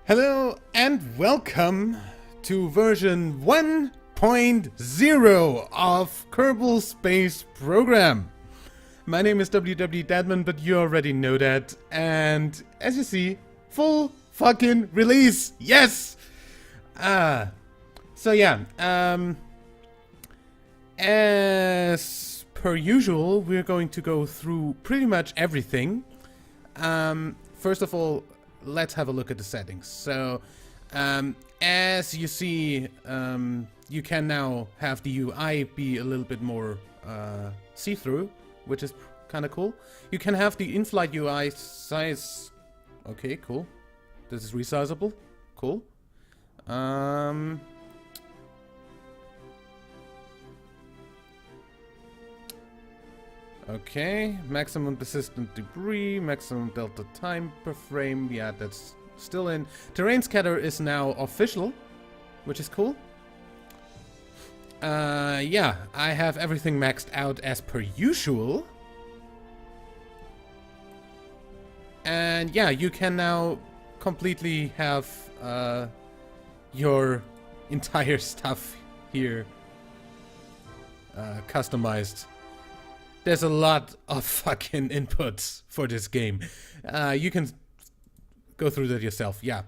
Hello and welcome to version 1.0 of Kerbal Space Program. My name is WWEdeadman, but you already know that. And as you see, full fucking release. Yes! So yeah, as per usual, we're going to go through pretty much everything. First of all, let's have a look at the settings. So, as you see, you can now have the UI be a little bit more see-through, which is kind of cool. You can have the in-flight UI size. Okay, cool. This is resizable. Cool. Okay, maximum persistent debris, maximum delta time per frame, yeah, that's still in. Terrain scatter is now official, which is cool. Yeah, I have everything maxed out as per usual. And yeah, you can now completely have your entire stuff here customized. There's a lot of fucking inputs for this game. You can go through that yourself. Yeah,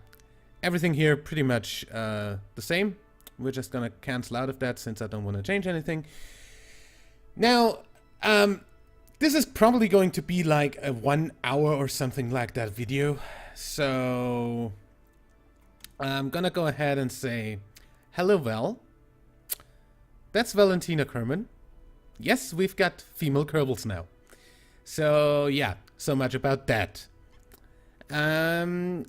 everything here pretty much the same. We're just gonna cancel out of that since I don't want to change anything. Now, this is probably going to be like a 1 hour or something like that video. So I'm gonna go ahead and say, hello Val. That's Valentina Kerman. Yes, we've got female Kerbals now. So yeah, so much about that. As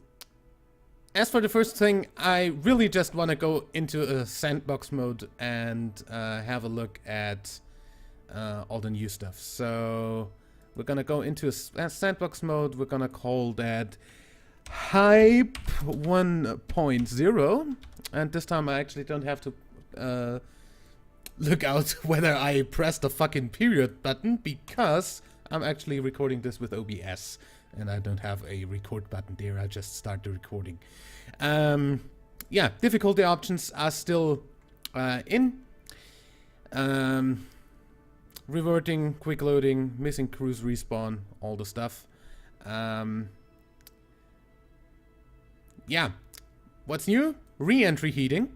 for the first thing, I really just want to go into a sandbox mode and have a look at all the new stuff. So we're gonna go into a sandbox mode. We're gonna call that Hype 1.0, and this time I actually don't have to look out whether I press the fucking period button, because I'm actually recording this with OBS and I don't have a record button there. I just start the recording. Yeah, difficulty options are still in. Reverting, quick loading, missing cruise respawn, all the stuff. Yeah, what's new? Re-entry heating.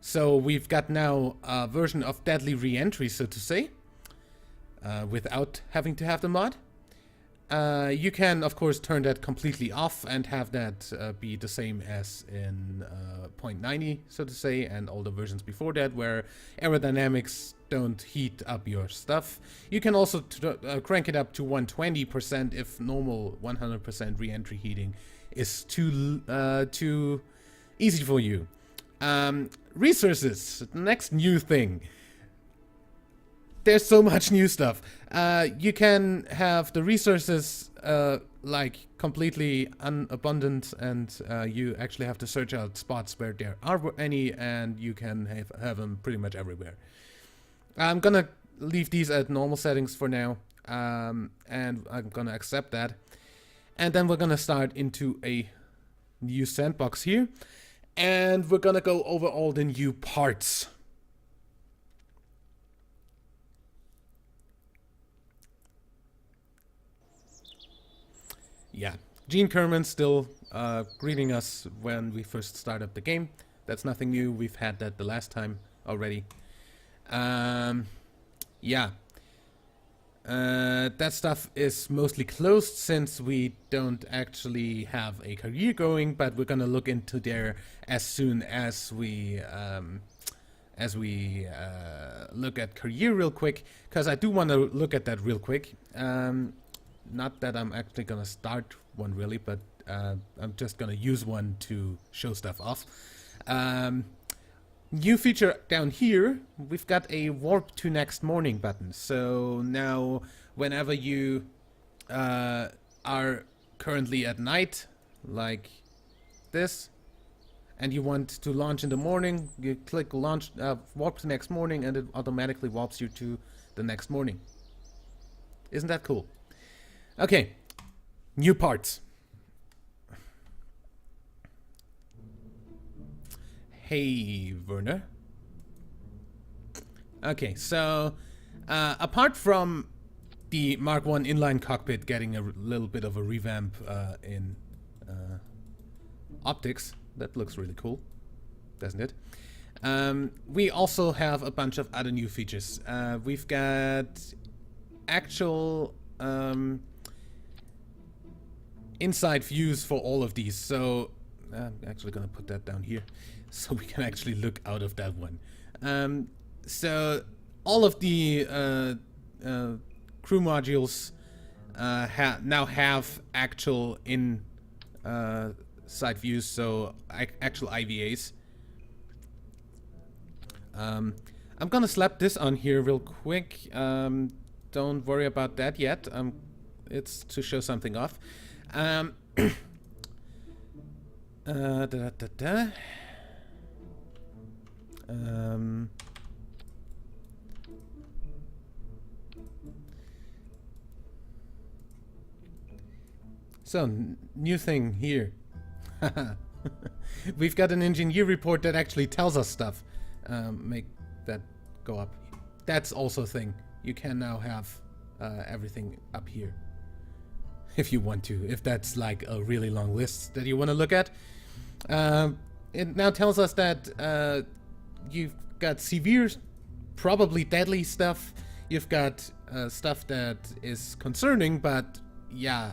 So we've got now a version of deadly re-entry, so to say, without having to have the mod. You can, of course, turn that completely off and have that be the same as in 0.90, so to say, and all the versions before that, where aerodynamics don't heat up your stuff. You can also crank it up to 120% if normal 100% re-entry heating is too easy for you. Resources, next new thing. There's so much new stuff. You can have the resources like completely unabundant, and you actually have to search out spots where there are any, and you can have them pretty much everywhere. I'm gonna leave these at normal settings for now, and I'm gonna accept that. And then we're gonna start into a new sandbox here. And we're gonna go over all the new parts. Yeah, Gene Kerman still greeting us when we first start up the game. That's nothing new. We've had that the last time already. Yeah. That stuff is mostly closed since we don't actually have a career going, but we're gonna look into there as soon as we look at career real quick, because I do want to look at that real quick. Not that I'm actually gonna start one really, but I'm just gonna use one to show stuff off. New feature down here, we've got a warp to next morning button. So now whenever you are currently at night, like this, and you want to launch in the morning, you click launch warp to next morning, and it automatically warps you to the next morning. Isn't that cool? Okay, new parts. Hey, Werner. Okay, so apart from the Mark 1 inline cockpit getting a little bit of a revamp in optics, that looks really cool, doesn't it? We also have a bunch of other new features. We've got actual inside views for all of these. So I'm actually gonna put that down here so we can actually look out of that one. So all of the crew modules now have actual side views, so actual IVAs. I'm gonna slap this on here real quick. Don't worry about that yet. It's to show something off. So, new thing here. We've got an engineer report that actually tells us stuff. Make that go up. That's also a thing. You can now have everything up here. If you want to. If that's like a really long list that you want to look at. It now tells us that you've got severe, probably deadly stuff. You've got stuff that is concerning, but yeah,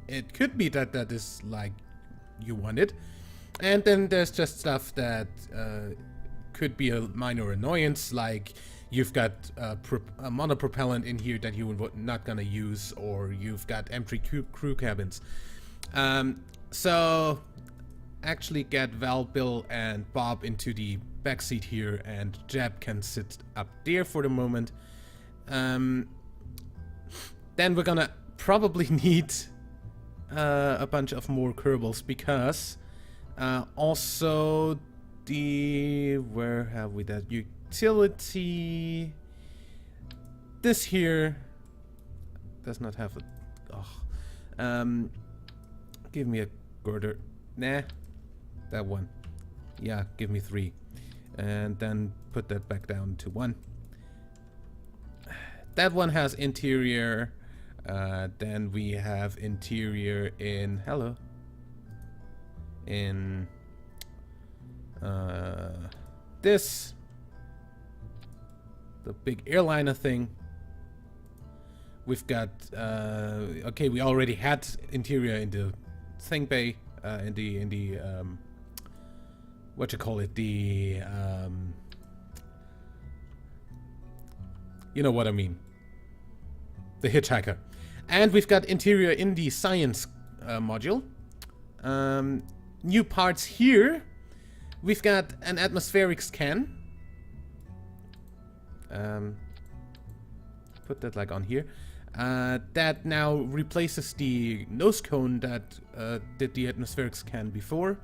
it could be that that is like you want it. And then there's just stuff that could be a minor annoyance, like you've got a monopropellant in here that you're not gonna use, or you've got empty crew cabins. So actually get Val, Bill, and Bob into the backseat here, and Jeb can sit up there for the moment. Then we're gonna probably need a bunch of more Kerbals, because also where have we that utility? This here does not have a give me a girder. Nah, that one. Yeah, give me 3, and then put that back down to 1. That one has interior. Then we have interior in this, the big airliner thing. We've got okay, we already had interior in the thing bay, in the what you call it, the you know what I mean, the hitchhiker. And we've got interior in the science module. New parts here. We've got an atmospheric scan. Put that like on here. That now replaces the nose cone that did the atmospheric scan before.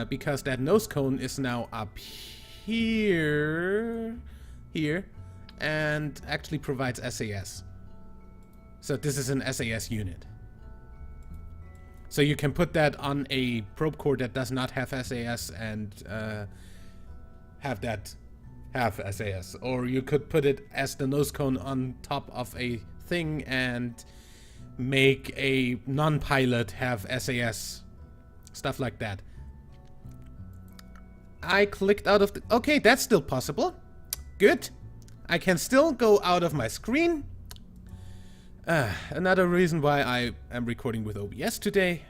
Because that nose cone is now up here, and actually provides SAS. So this is an SAS unit. So you can put that on a probe core that does not have SAS and have that have SAS. Or you could put it as the nose cone on top of a thing and make a non-pilot have SAS. Stuff like that. I clicked out of the... Okay, that's still possible. Good. I can still go out of my screen. Another reason why I am recording with OBS today,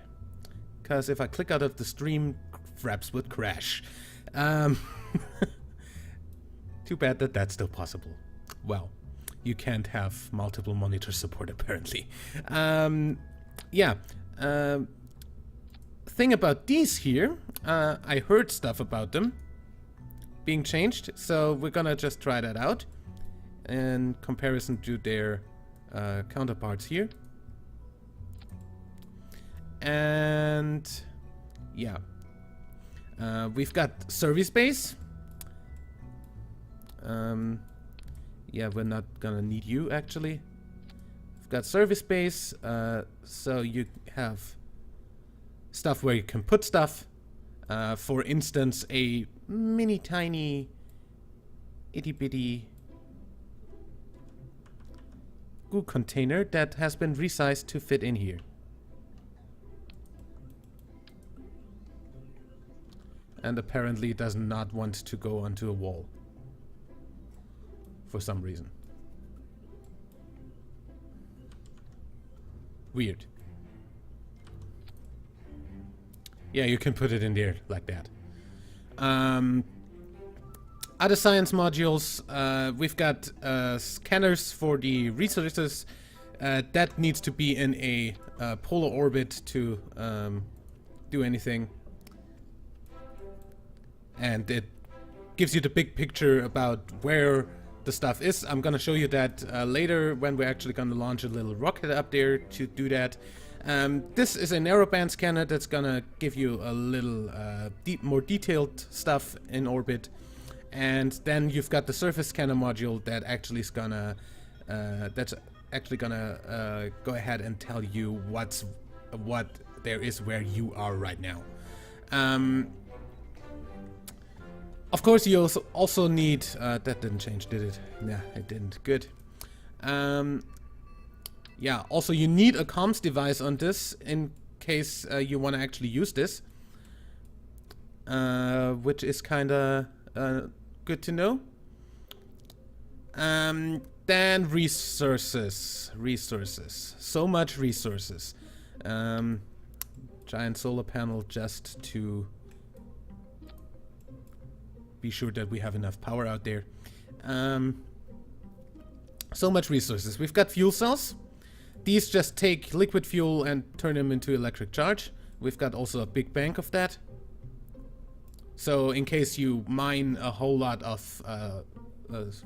because if I click out of the stream, Fraps would crash. Too bad that that's still possible. Well, you can't have multiple monitor support apparently. Yeah. Thing about these here, I heard stuff about them being changed, so we're gonna just try that out in comparison to their counterparts here. And yeah, we've got service base. Yeah, we're not gonna need you actually. We've got service base, so you have stuff where you can put stuff. For instance, a mini tiny itty bitty goo container that has been resized to fit in here. And apparently does not want to go onto a wall for some reason. Weird. Yeah, you can put it in there like that. Other science modules, we've got scanners for the resources. That needs to be in a polar orbit to do anything. And it gives you the big picture about where the stuff is. I'm gonna show you that later when we're actually gonna launch a little rocket up there to do that. This is a narrowband scanner that's gonna give you a little more detailed stuff in orbit. And then you've got the surface scanner module that actually is gonna go ahead and tell you what there is where you are right now. Of course, you also need that didn't change, did it? Nah, it didn't. Good. Yeah. Also, you need a comms device on this in case you want to actually use this, which is kind of good to know. Then resources. So much resources. Giant solar panel just to be sure that we have enough power out there. So much resources. We've got fuel cells. These just take liquid fuel and turn them into electric charge. We've got also a big bank of that. So in case you mine a whole lot of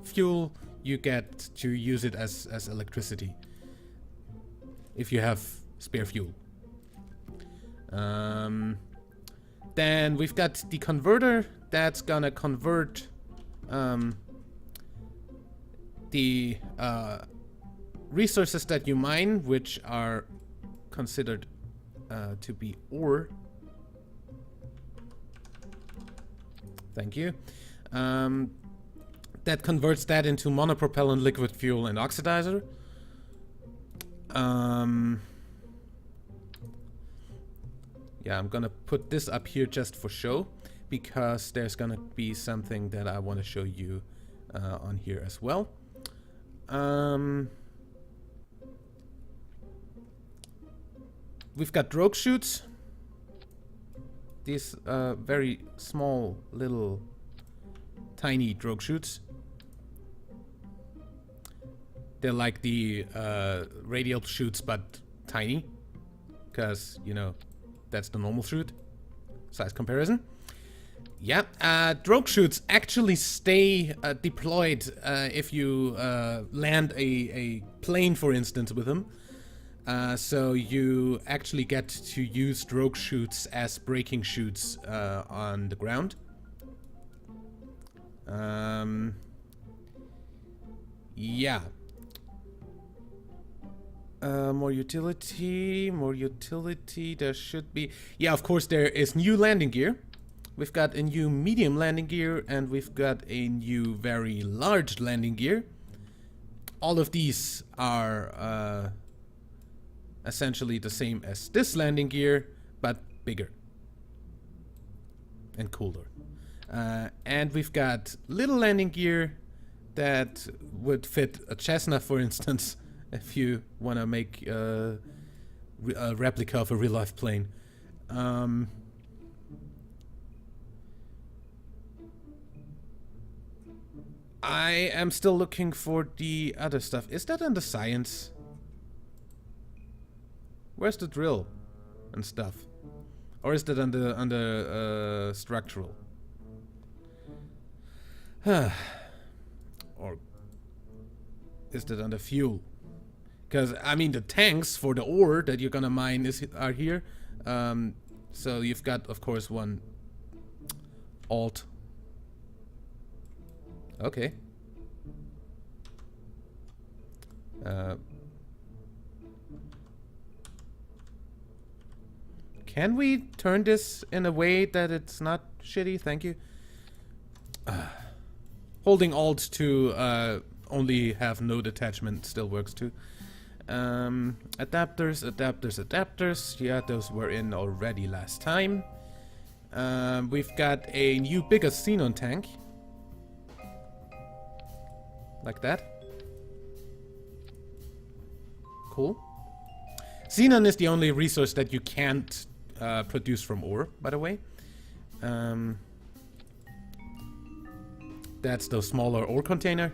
fuel, you get to use it as electricity if you have spare fuel. Then we've got the converter that's gonna convert the resources that you mine, which are considered to be ore. Thank you. That converts that into monopropellant, liquid fuel, and oxidizer. Yeah, I'm gonna put this up here just for show, because there's gonna be something that I want to show you on here as well. We've got drogue chutes. These very small, little, tiny drogue chutes. They're like the radial chutes, but tiny, because, you know, that's the normal chute size comparison. Yeah, drogue chutes actually stay deployed if you land a plane, for instance, with them. So you actually get to use drogue chutes as braking chutes on the ground. Yeah. More utility. There should be. Yeah, of course, there is new landing gear. We've got a new medium landing gear, and we've got a new very large landing gear. All of these are essentially the same as this landing gear, but bigger and cooler. And we've got little landing gear that would fit a Cessna, for instance, if you want to make a replica of a real-life plane. I am still looking for the other stuff. Is that under science? Where's the drill and stuff? Or is that under structural? Or is that under fuel? Because, I mean, the tanks for the ore that you're gonna mine are here. So you've got, of course, one alt. Okay. Can we turn this in a way that it's not shitty? Thank you. Holding Alt to only have node attachment still works too. Adapters. Yeah, those were in already last time. We've got a new bigger xenon tank. Like that. Cool. Xenon is the only resource that you can't produce from ore, by the way. That's the smaller ore container.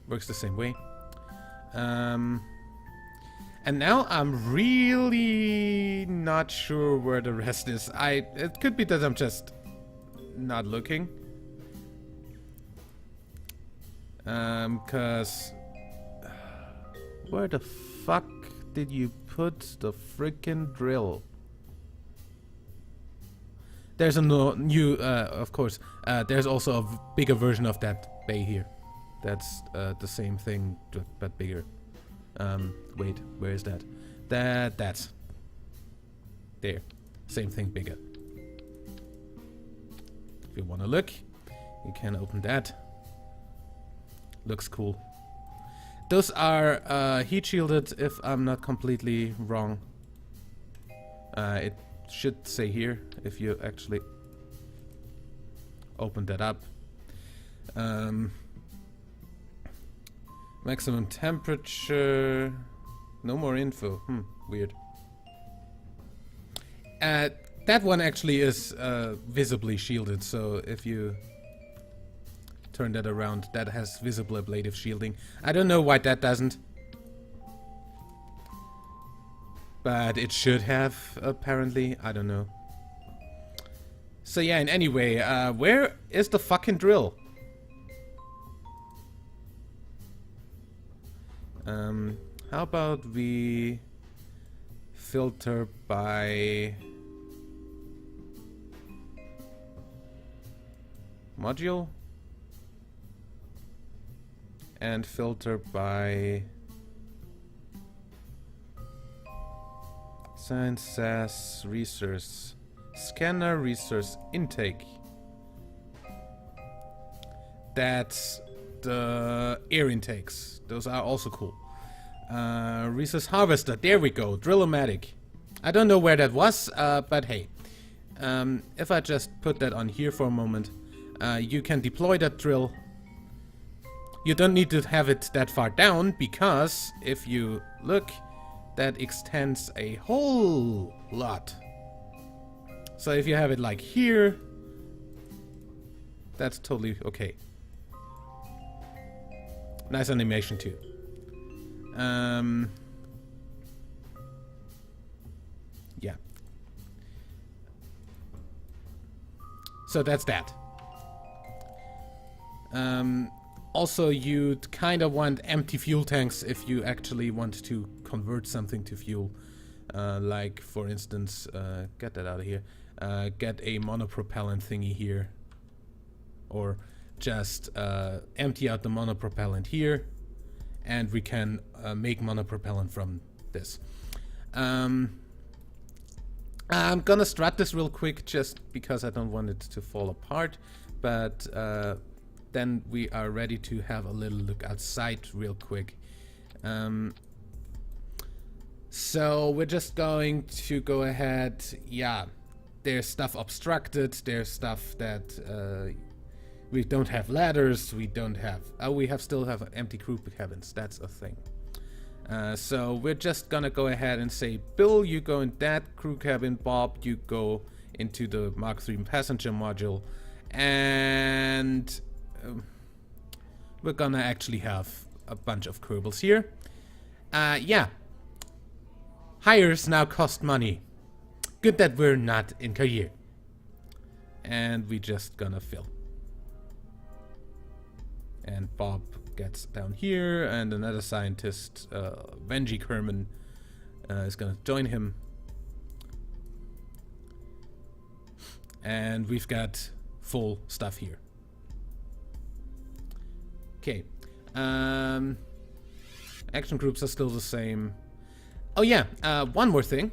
Works the same way. And now I'm really not sure where the rest is. It could be that I'm just not looking. Cause where the fuck did you put the freaking drill? There's a new, of course, there's also a bigger version of that bay here. That's the same thing, but bigger. Wait, where is that? That's there. Same thing, bigger. If you want to look, you can open that. Looks cool. Those are heat shielded, if I'm not completely wrong. It should say here if you actually open that up. Maximum temperature. No more info. Weird. That one actually is visibly shielded, so if you turn that around, that has visible ablative shielding. I don't know why that doesn't. But it should have, apparently. I don't know. So yeah, in any way, where is the fucking drill? How about we filter by module and filter by science SAS resource scanner resource intake. That's the air intakes. Those are also cool. Resource harvester. There we go. Drill-o-matic. I don't know where that was, but hey. If I just put that on here for a moment, you can deploy that drill. You don't need to have it that far down, because if you look, that extends a whole lot. So if you have it like here, that's totally okay. Nice animation too. Yeah. So that's that. Also, you'd kind of want empty fuel tanks if you actually want to convert something to fuel. Like, for instance, get that out of here. Get a monopropellant thingy here. Or just empty out the monopropellant here. And we can make monopropellant from this. I'm gonna strut this real quick just because I don't want it to fall apart. But then we are ready to have a little look outside real quick. So we're just going to go ahead. Yeah, there's stuff obstructed. There's stuff that we don't have ladders. We don't have. We still have empty crew cabins. That's a thing. So we're just gonna go ahead and say, Bill, you go in that crew cabin. Bob, you go into the Mark III passenger module, and we're gonna actually have a bunch of Kerbals here. Yeah. Hires now cost money. Good that we're not in career. And we just gonna fill. And Bob gets down here, and another scientist, Benji Kerman, is gonna join him. And we've got full stuff here. Okay. Action groups are still the same. Oh yeah, one more thing.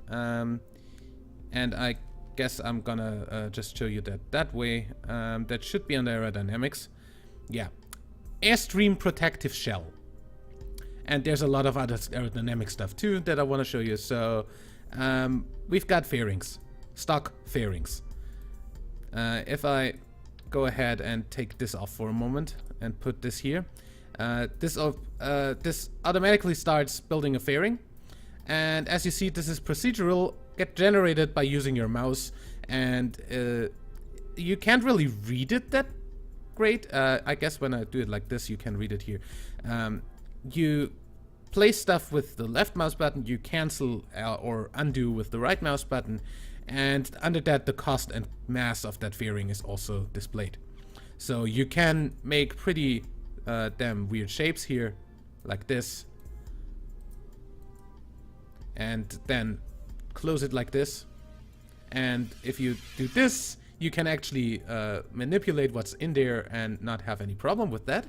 And I guess I'm gonna just show you that way. That should be under aerodynamics. Yeah. Airstream protective shell. And there's a lot of other aerodynamic stuff too that I want to show you. So we've got fairings, stock fairings. If I go ahead and take this off for a moment and put this here, this automatically starts building a fairing. And as you see, this is procedural, get generated by using your mouse, and you can't really read it that great. I guess when I do it like this, you can read it here. You place stuff with the left mouse button, you cancel or undo with the right mouse button, and under that the cost and mass of that fairing is also displayed. So you can make pretty damn weird shapes here, like this, and then close it like this. And if you do this, you can actually manipulate what's in there and not have any problem with that.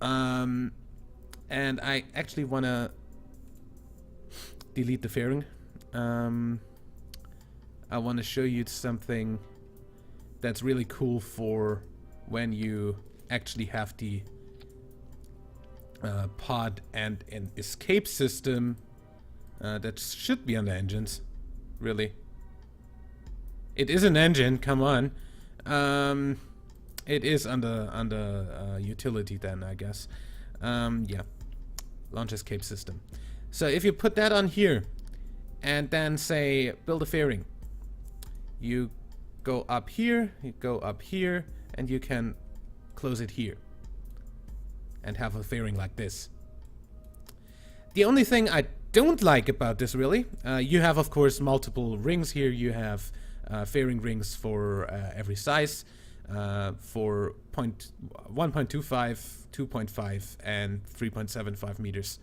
And I actually want to delete the fairing. I want to show you something that's really cool for when you actually have the pod and an escape system that should be under engines, really. It is an engine, come on. It is under utility then, I guess. Yeah, launch escape system. So if you put that on here and then say build a fairing, you go up here, and you can close it here and have a fairing like this. The only thing I don't like about this, really, you have of course multiple rings here. You have fairing rings for every size, for 1.25, 2.5 and 3.75 meters.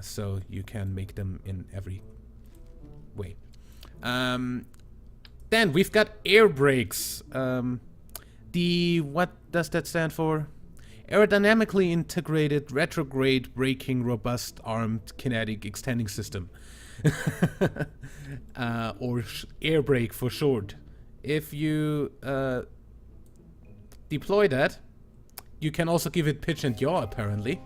So you can make them in every way. Then we've got air brakes. What does that stand for? Aerodynamically integrated retrograde braking robust armed kinetic extending system. Or air brake for short. If you deploy that, you can also give it pitch and yaw, apparently.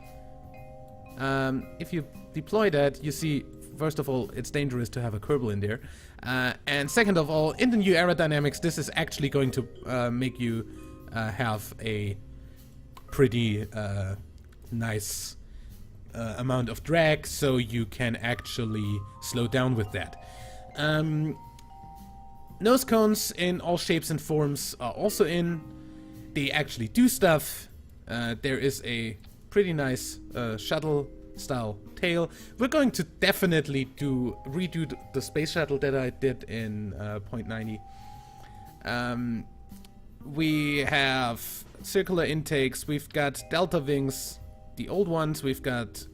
If you deploy that, you see, first of all, it's dangerous to have a Kerbal in there. And second of all, in the new aerodynamics, this is actually going to make you have a pretty nice amount of drag, so you can actually slow down with that. Nose cones in all shapes and forms are also in. They actually do stuff. There is a pretty nice shuttle style tail. We're going to definitely redo the space shuttle that I did in Point 90. We have circular intakes. We've got delta wings, the old ones. We've got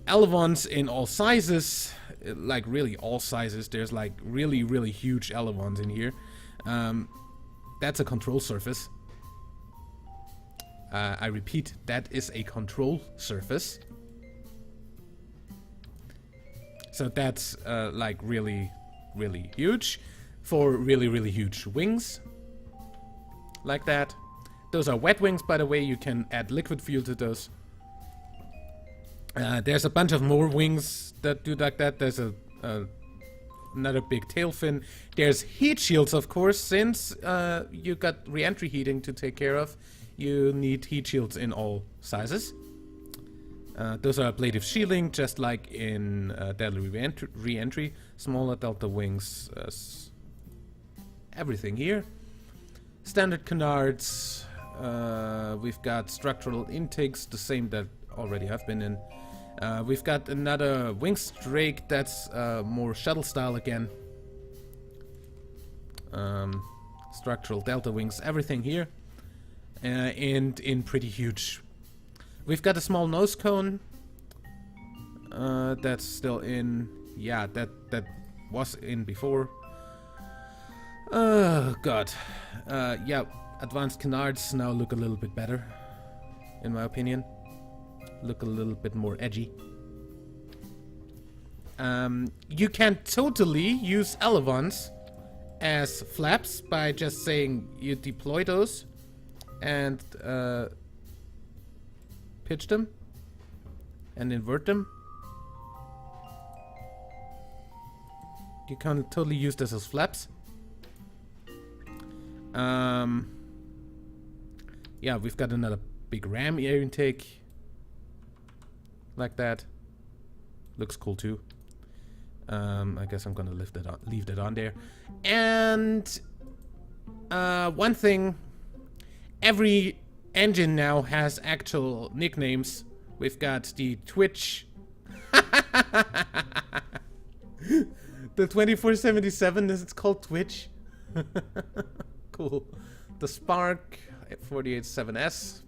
elevons in all sizes, like really all sizes. There's like really huge elevons in here. That's a control surface. I repeat, that is a control surface. So that's like really huge for really huge wings. Like that. Those are wet wings, by the way. You can add liquid fuel to those. There's a bunch of more wings that do like that. There's another big tail fin. There's heat shields, of course, since you got re-entry heating to take care of. You need heat shields in all sizes. Those are ablative shielding, just like in deadly re-entry. Smaller delta wings, everything here. Standard canards. We've got structural intakes, the same that already have been in. We've got another wing strake that's more shuttle style again. Structural delta wings, everything here. And in pretty huge. We've got a small nose cone. That's still in. Yeah, that was in before. Oh god. Yeah, advanced canards now look a little bit better, in my opinion. Look a little bit more edgy. You can totally use elevons as flaps by just saying you deploy those and pitch them and invert them. You can totally use this as flaps. Yeah, we've got another big ram air intake. Like that. Looks cool too. I guess I'm gonna leave that on there. And one thing, every engine now has actual nicknames. We've got the Twitch. The 2477 is called Twitch. Cool. The Spark 487S.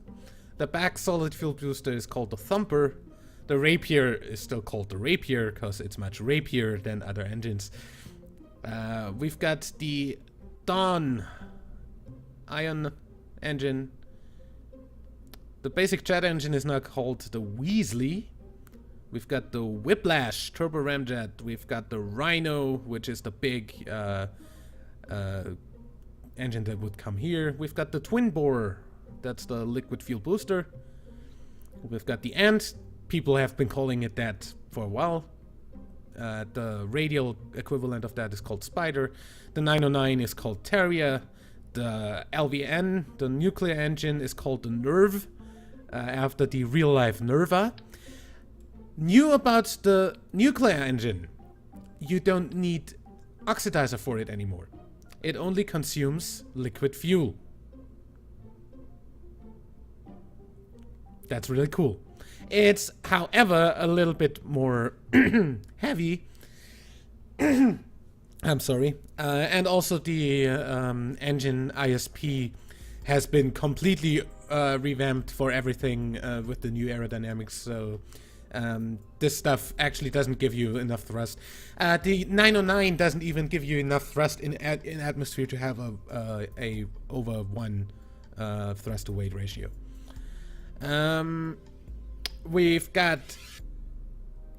The back solid fuel booster is called the Thumper. The Rapier is still called the Rapier because it's much rapier than other engines. We've got the Dawn Ion engine. The basic jet engine is now called the Weasley. We've got the Whiplash turbo ramjet. We've got the Rhino, which is the big engine that would come here. We've got the Twin Bore. That's the liquid fuel booster. We've got the Ant. People have been calling it that for a while. The radial equivalent of that is called Spider. The 909 is called Terrier. The LVN, the nuclear engine, is called the Nerve, after the real-life Nerva. New about the nuclear engine, you don't need oxidizer for it anymore. It only consumes liquid fuel. That's really cool. It's, however, a little bit more heavy. I'm sorry. And also the engine ISP has been completely revamped for everything with the new aerodynamics. So this stuff actually doesn't give you enough thrust. The 909 doesn't even give you enough thrust in atmosphere to have a over 1 thrust to weight ratio. We've got,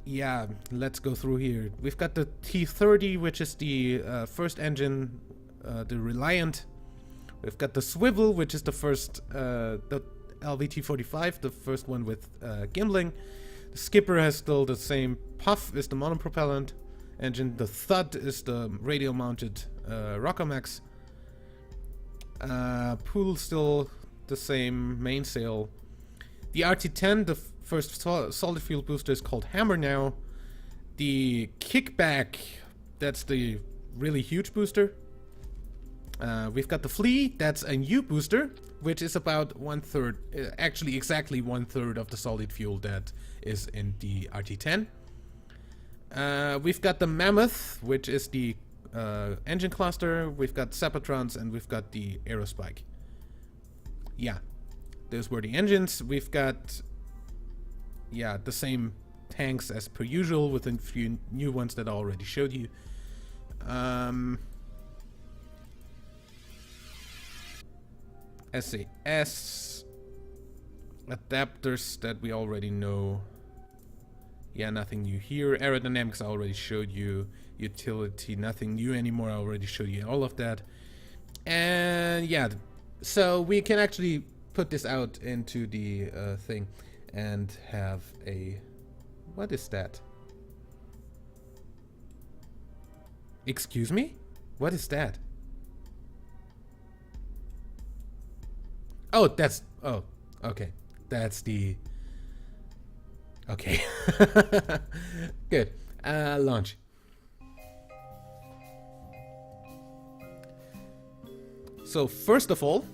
yeah, let's go through here. We've got the T30, which is the first engine, the Reliant. We've got the Swivel, which is the first, the LVT45, the first one with gimbling. The Skipper has still the same. Puff is the monopropellant engine. The Thud is the radial-mounted Rockomax. Pool still the same mainsail. The RT10, the first solid fuel booster, is called Hammer now. The Kickback, that's the really huge booster. We've got the Flea, that's a new booster, which is about 1/3, actually exactly 1/3 of the solid fuel that is in the RT10. We've got the Mammoth, which is the engine cluster. We've got Zapatrons, and we've got the Aerospike. Yeah, those were the engines. We've got, yeah, the same tanks as per usual, with a few new ones that I already showed you. SAS adapters that we already know. Yeah, nothing new here. Aerodynamics I already showed you. Utility, nothing new anymore. I already showed you all of that. And yeah, so we can actually put this out into the thing and have a... What is that? Excuse me? What is that? Oh, that's... Oh, okay. That's the... Okay. Good. Launch. So, first of all...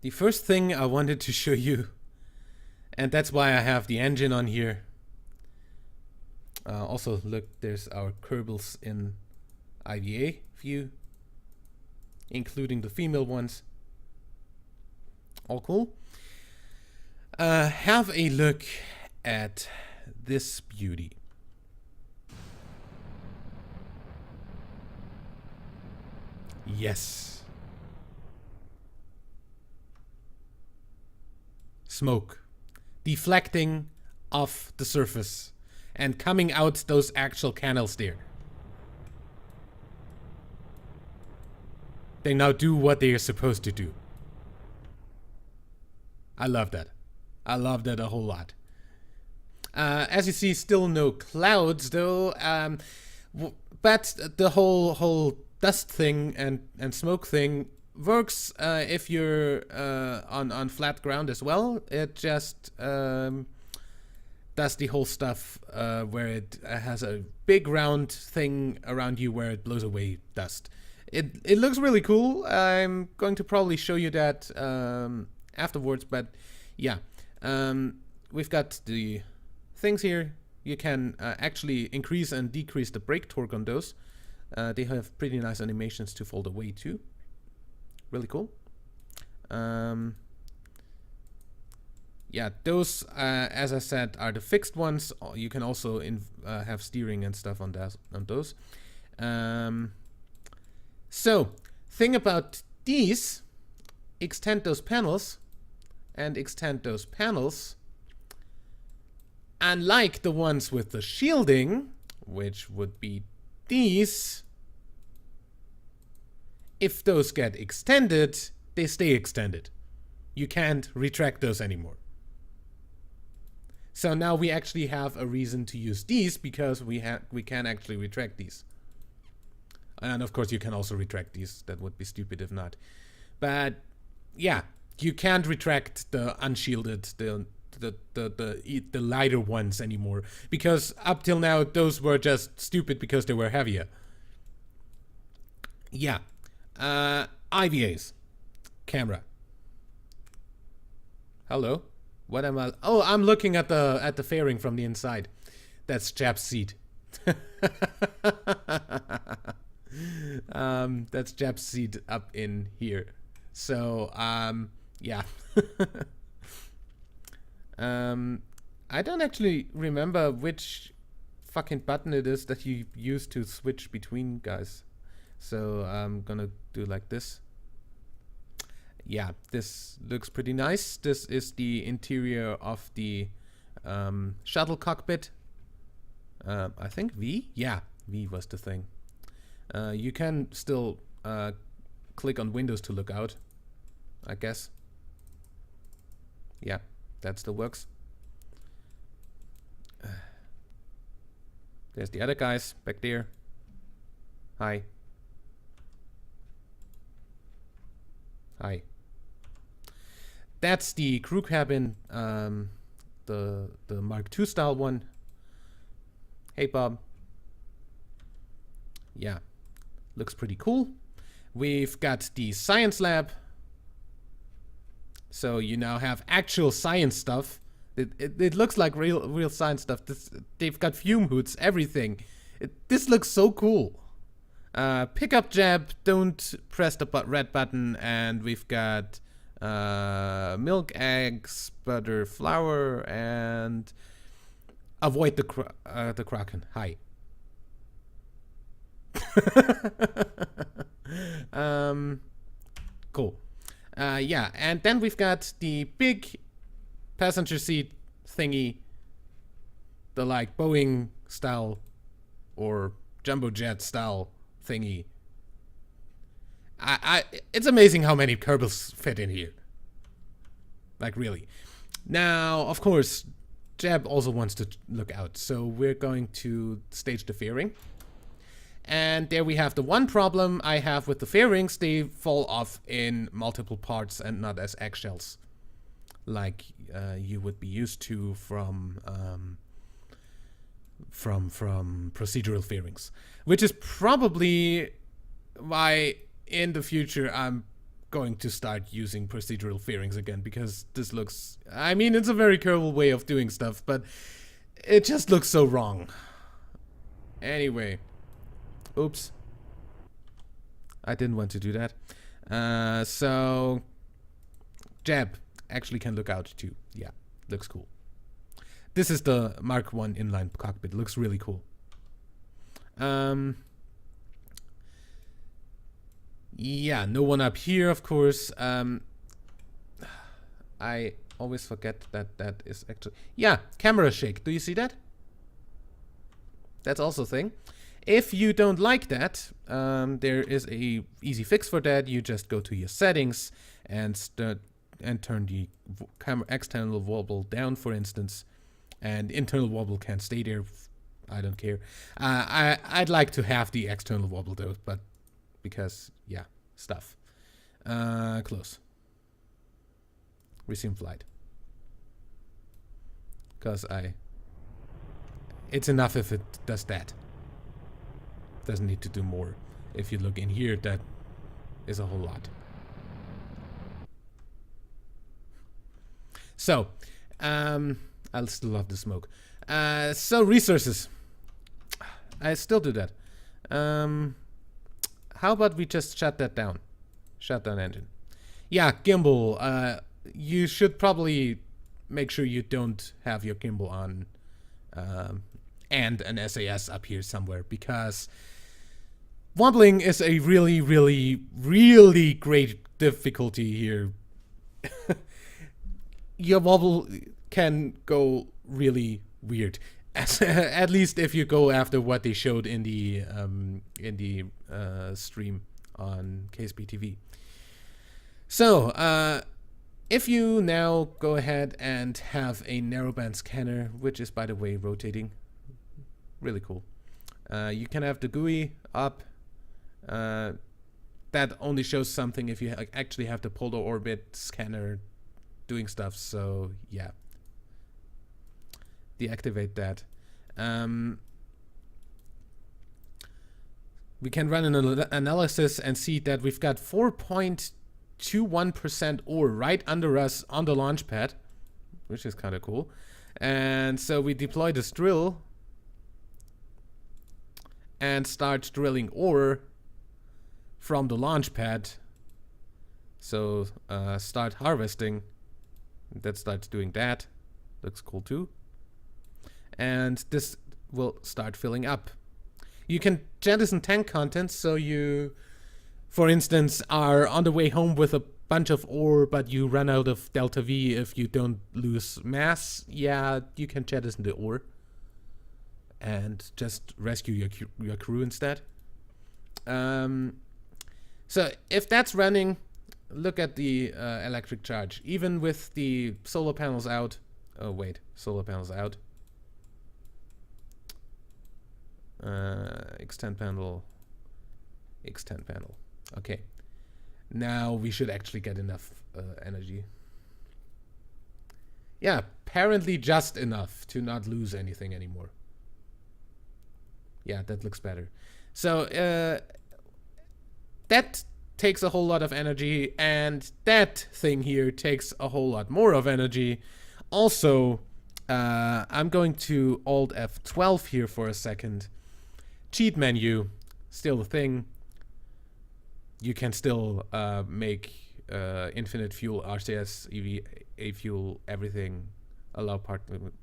The first thing I wanted to show you, and that's why I have the engine on here. Also, look, there's our Kerbals in IVA view, including the female ones. All cool. Have a look at this beauty. Yes. smoke deflecting off the surface and coming out those actual canals there. They now do what they are supposed to do. I love that. I love that a whole lot. As you see, still no clouds though, but the whole dust thing and smoke thing works if you're on flat ground as well. It just does the whole stuff where it has a big round thing around you where it blows away dust. It looks really cool. I'm going to probably show you that afterwards, but yeah. We've got the things here. You can actually increase and decrease the brake torque on those. They have pretty nice animations to fold away too. Really cool. Yeah, those, as I said, are the fixed ones. You can also have steering and stuff on those. So, thing about these, extend those panels, unlike the ones with the shielding, which would be these, if those get extended, they stay extended. You can't retract those anymore. So now we actually have a reason to use these because we can actually retract these. And of course you can also retract these. That would be stupid if not. But yeah, you can't retract the unshielded, the lighter ones anymore, because up till now those were just stupid because they were heavier. Yeah. IVAs. Camera. Hello. What am I? Oh, I'm looking at the fairing from the inside. That's Jab's seat. That's Jab's seat up in here. So, yeah. I don't actually remember which fucking button it is that you use to switch between guys. So I'm gonna do like this. Yeah, this looks pretty nice. This is the interior of the shuttle cockpit. I think V? Yeah, V was the thing. You can still click on Windows to look out, I guess. Yeah, that still works. There's the other guys back there. Hi. Hi. That's the crew cabin, the Mark II style one. Hey Bob. Yeah, looks pretty cool. We've got the science lab. So you now have actual science stuff. It looks like real science stuff. They've got fume hoods, everything. This looks so cool. Pick up Jab, don't press the red button, and we've got milk, eggs, butter, flour, and avoid the Kraken. Hi. Cool. Yeah, and then we've got the big passenger seat thingy, the like Boeing style or jumbo jet style thingy. It's amazing how many Kerbals fit in here. Like really. Now, of course, Jab also wants to look out, so we're going to stage the fairing. And there we have the one problem I have with the fairings. They fall off in multiple parts and not as eggshells, like you would be used to from procedural fairings, which is probably why in the future I'm going to start using procedural fairings again, because this looks, I mean, it's a very Kerbal way of doing stuff, but it just looks so wrong. Anyway. Oops. I didn't want to do that. So Jab actually can look out too. Yeah, looks cool. This is the Mark I inline cockpit. Looks really cool. Yeah, no one up here, of course. I always forget that that is actually... Yeah, camera shake. Do you see that? That's also a thing. If you don't like that, there is a easy fix for that. You just go to your settings and turn the external wobble down, for instance. And internal wobble can stay there. I don't care. I'd like to have the external wobble though, but because, yeah, stuff. Close. Resume flight. Because it's enough if it does that. Doesn't need to do more. If you look in here, that is a whole lot. So, I'll still love the smoke. So resources. I still do that. How about we just shut that down? Shut down engine. Yeah, gimbal. You should probably make sure you don't have your gimbal on and an SAS up here somewhere, because wobbling is a really, really, really great difficulty here. Your wobble can go really weird, at least if you go after what they showed in the stream on KSP TV. So, if you now go ahead and have a narrowband scanner, which is, by the way, rotating, really cool. You can have the GUI up. That only shows something if you actually have the polar orbit scanner doing stuff. So yeah, deactivate that. We can run an analysis and see that we've got 4.21% ore right under us on the launch pad, which is kind of cool. And so we deploy this drill and start drilling ore from the launch pad. So start harvesting. That starts doing that. Looks cool too. And this will start filling up. You can jettison tank contents, so you, for instance, are on the way home with a bunch of ore, but you run out of delta V if you don't lose mass. Yeah, you can jettison the ore and just rescue your crew instead. So if that's running, look at the electric charge. Even with the solar panels out. Oh wait, solar panels out. Extend panel. Extend panel. Okay. Now we should actually get enough energy. Yeah, apparently just enough to not lose anything anymore. Yeah, that looks better. So that takes a whole lot of energy, and that thing here takes a whole lot more of energy. Also, I'm going to Alt F12 here for a second. Cheat menu, still a thing. You can still make infinite fuel, RCS, EV, A fuel, everything. Allow part movement.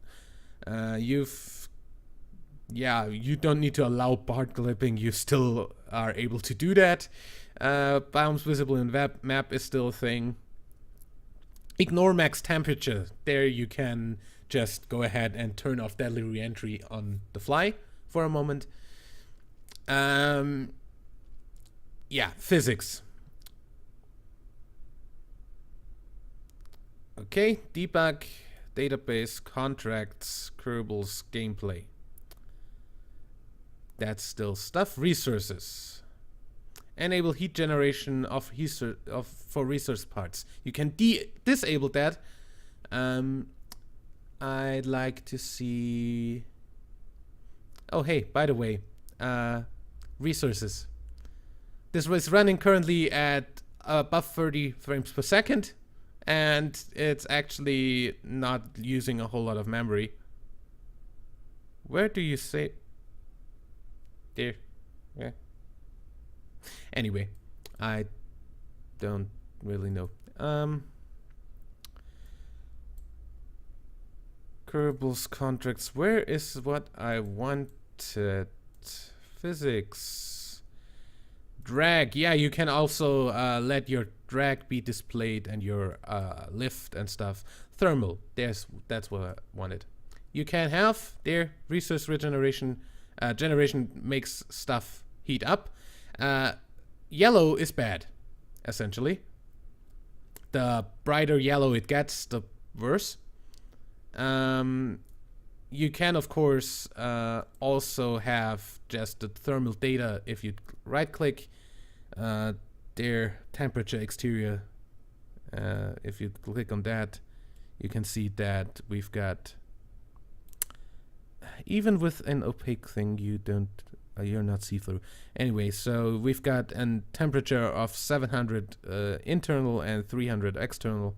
You don't need to allow part clipping. You still are able to do that. Biomes visible in map is still a thing. Ignore max temperature. There you can just go ahead and turn off deadly re-entry on the fly for a moment. Yeah, physics. Okay, debug, database, contracts, Kerbals, gameplay. That's still stuff. Resources. Enable heat generation for resource parts. You can disable that. I'd like to see... Oh, hey, by the way, resources. This was running currently at above 30 frames per second, and it's actually not using a whole lot of memory. Where do you say... There. Yeah. Anyway, I don't really know. Kerbals contracts. Where is what I wanted? Physics. Drag. Yeah, you can also let your drag be displayed and your lift and stuff. thermal. That's what I wanted. You can have there resource regeneration. Generation makes stuff heat up. Yellow is bad, essentially. The brighter yellow it gets, the worse. You can, of course, also have just the thermal data if you right-click their temperature exterior. If you click on that, you can see that we've got, even with an opaque thing, you're not see-through. Anyway, so we've got a temperature of 700 internal and 300 external.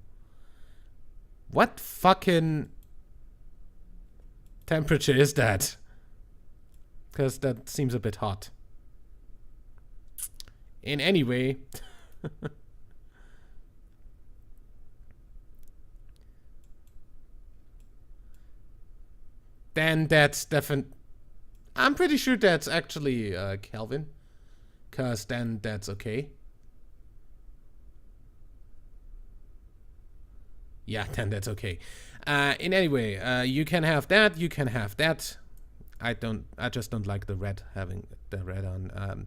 What fucking temperature is that? Because that seems a bit hot. In any way, then that's I'm pretty sure that's actually Kelvin, because then that's okay. Yeah, then that's okay. In any way, you can have that, you can have that. I just don't like the red, having the red on.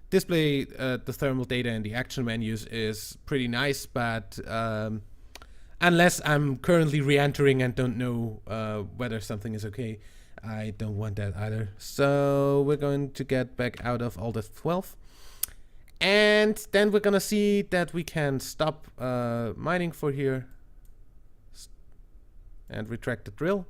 Display the thermal data in the action menus is pretty nice, but unless I'm currently re-entering and don't know whether something is okay, I don't want that either. So we're going to get back out of Alt F12. And then we're going to see that we can stop mining for here. And retract the drill.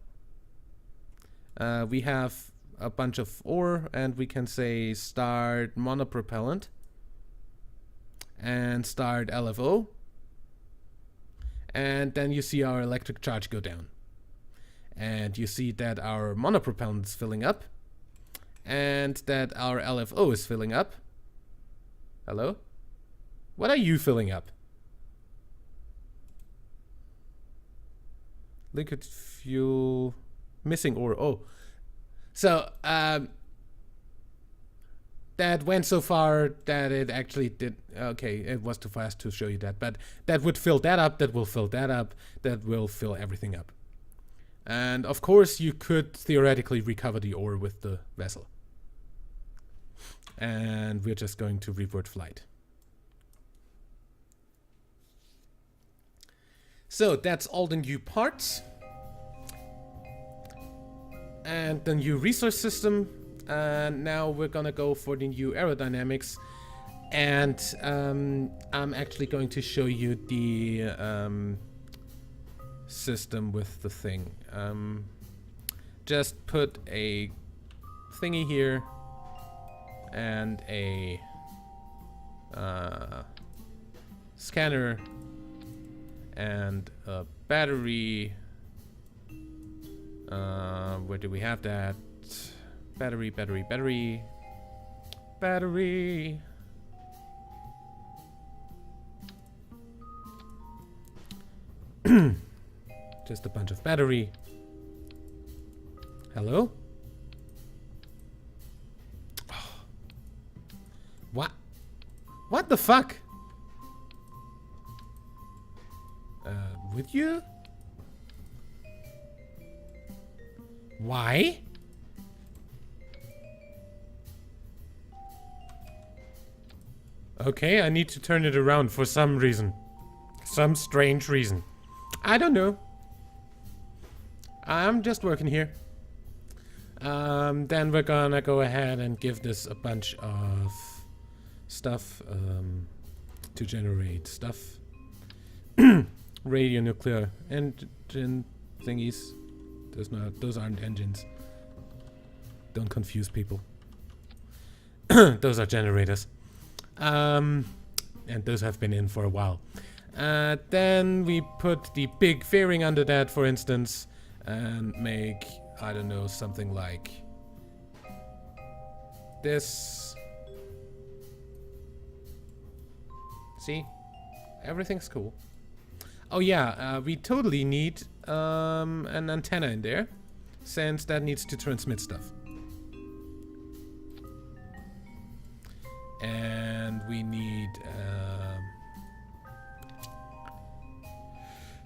We have a bunch of ore, and we can say start monopropellant. And start LFO. And then you see our electric charge go down. And you see that our monopropellant is filling up. And that our LFO is filling up. Hello? What are you filling up? Liquid fuel. Missing ore. Oh. So, that went so far that it actually did. Okay, it was too fast to show you that. But that would fill that up. That will fill that up. That will fill everything up. And of course, you could theoretically recover the ore with the vessel. And we're just going to revert flight. So that's all the new parts. And the new resource system. And now we're gonna go for the new aerodynamics. And I'm actually going to show you the system with the thing. Just put a thingy here and a scanner and a battery. Where do we have that? Battery. Just a bunch of battery. Hello? What? What the fuck? Would you? Why? Okay, I need to turn it around for some reason. Some strange reason. I don't know. I'm just working here. Then we're gonna go ahead and give this a bunch of stuff to generate stuff. Radionuclear engine thingies. Those aren't engines. Don't confuse people. Those are generators. And those have been in for a while. Then we put the big fairing under that, for instance, and make, I don't know, something like this. See? Everything's cool. Oh yeah, we totally need an antenna in there, since that needs to transmit stuff. And we need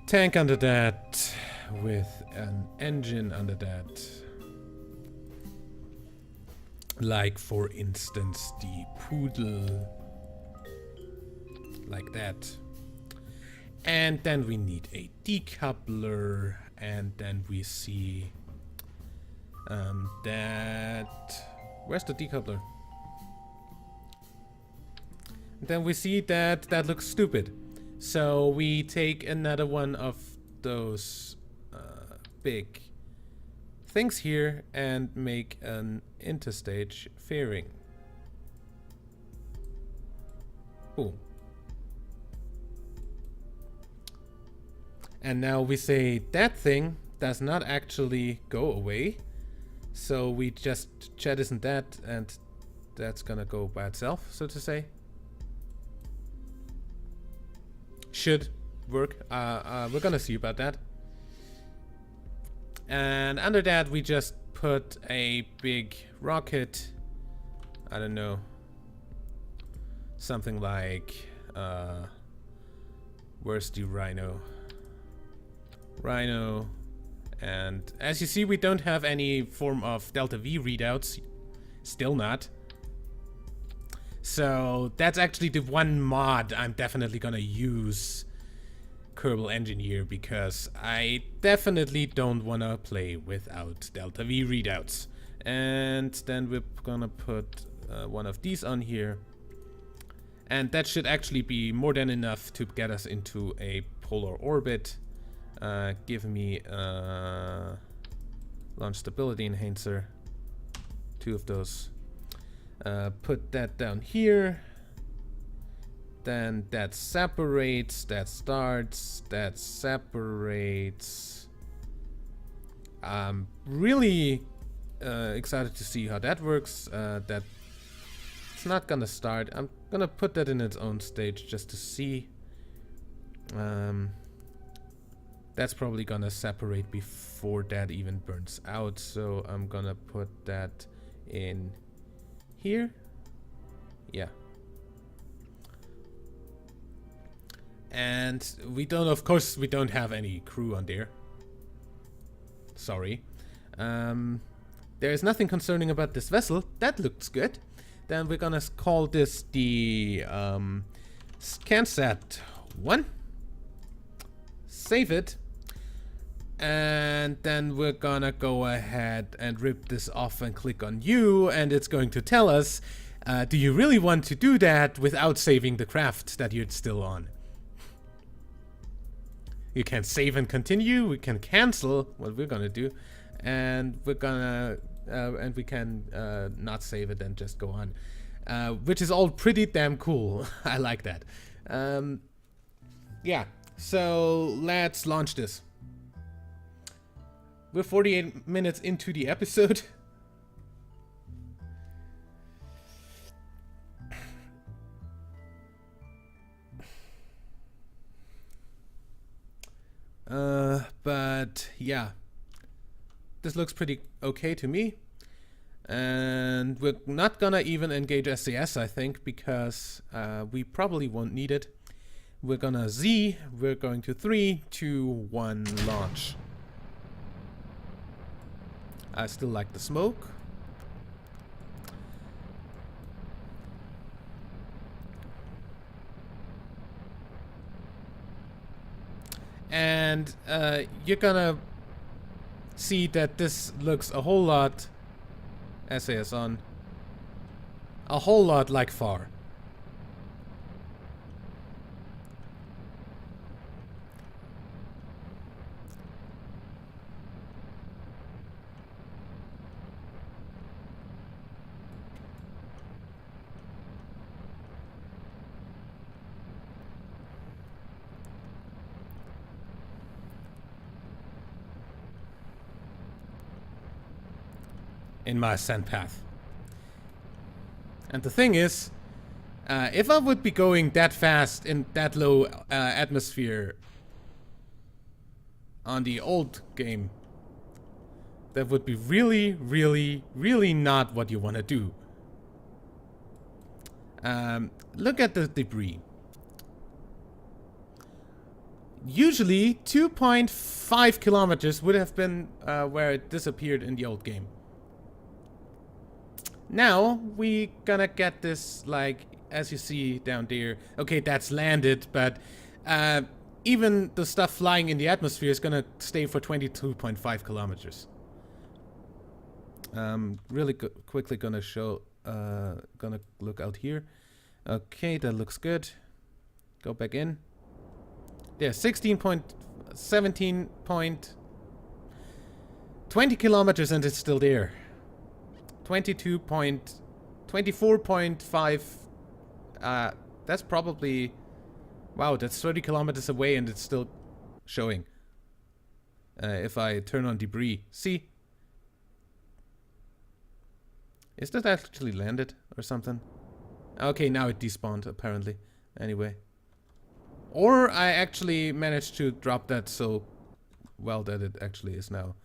tank under that with an engine under that. Like, for instance, the Poodle. Like that. And then we need a decoupler. And then we see that... Where's the decoupler? Then we see that that looks stupid. So we take another one of those big things here and make an interstage fairing. Boom. And now we say that thing does not actually go away. So we just jettison that, and that's gonna go by itself, so to say. Should work. We're gonna see about that. And under that we just put a big rocket. I don't know. Something like where's the Rhino? Rhino. And as you see, we don't have any form of Delta V readouts. Still not. So that's actually the one mod I'm definitely gonna use Kerbal Engineer, because I definitely don't wanna play without Delta V readouts. And then we're gonna put one of these on here. And that should actually be more than enough to get us into a polar orbit. Give me launch stability enhancer. 2 of those. Put that down here. Then that separates, that starts, that separates. I'm really excited to see how that works. That it's not gonna start. I'm gonna put that in its own stage just to see. That's probably gonna separate before that even burns out. So I'm gonna put that in here. Yeah. And we don't, of course, we don't have any crew on there. Sorry. There is nothing concerning about this vessel. That looks good. Then we're gonna call this the Scansat 1. Save it. And then we're gonna go ahead and rip this off and click on you, and it's going to tell us, do you really want to do that without saving the craft that you're still on? You can save and continue, we can cancel what we're gonna do, and we're gonna and we can not save it and just go on, which is all pretty damn cool. I like that. Yeah, so let's launch this. We're 48 minutes into the episode. But yeah, this looks pretty okay to me. And we're not gonna even engage SAS, I think, because we probably won't need it. We're gonna Z, we're going to 3, 2, 1, launch. I still like the smoke. And you're gonna see that this looks a whole lot, SAS on, a whole lot like FAR. In my ascent path. And the thing is, if I would be going that fast in that low atmosphere on the old game, that would be really, really, really not what you want to do. Look at the debris. Usually 2.5 kilometers would have been where it disappeared in the old game. Now we gonna get this, like, as you see down there. Okay, that's landed, but even the stuff flying in the atmosphere is gonna stay for 22.5 kilometers. Really quickly gonna show, gonna look out here. Okay, that looks good. Go back in. There, 16.17.20 kilometers and it's still there. 24.5. That's probably, wow, that's 30 kilometers away and it's still showing. If I turn on debris, see? Is that actually landed or something? Okay, now it despawned apparently. Anyway. Or I actually managed to drop that so well that it actually is now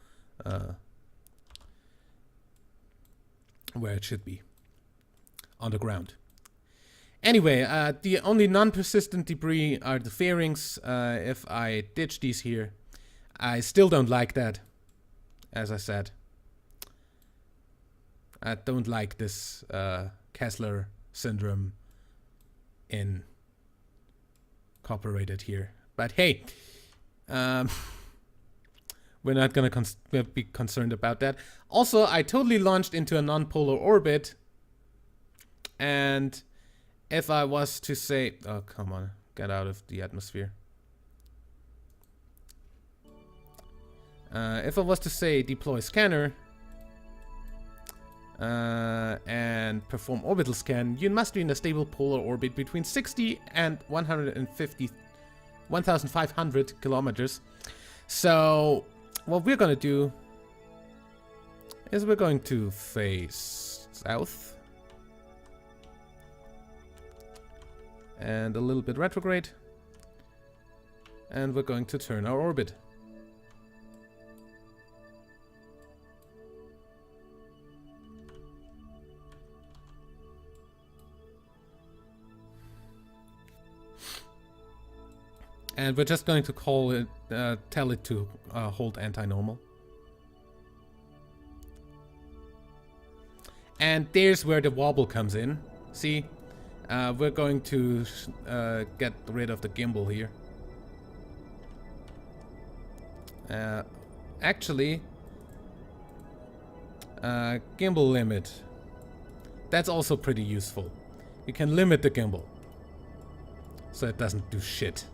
where it should be. On the ground. Anyway, the only non-persistent debris are the fairings. If I ditch these here, I still don't like that. As I said. I don't like this Kessler syndrome incorporated here. But hey, we're not gonna be concerned about that. Also, I totally launched into a non-polar orbit. And if I was to say, oh, come on, get out of the atmosphere. If I was to say deploy scanner and perform orbital scan, you must be in a stable polar orbit between 60 and 1,500 kilometers. So what we're gonna do is we're going to face south and a little bit retrograde, and we're going to turn our orbit. And we're just going to call it, tell it to hold anti-normal. And there's where the wobble comes in. See? We're going to get rid of the gimbal here. Actually, gimbal limit. That's also pretty useful. You can limit the gimbal so it doesn't do shit.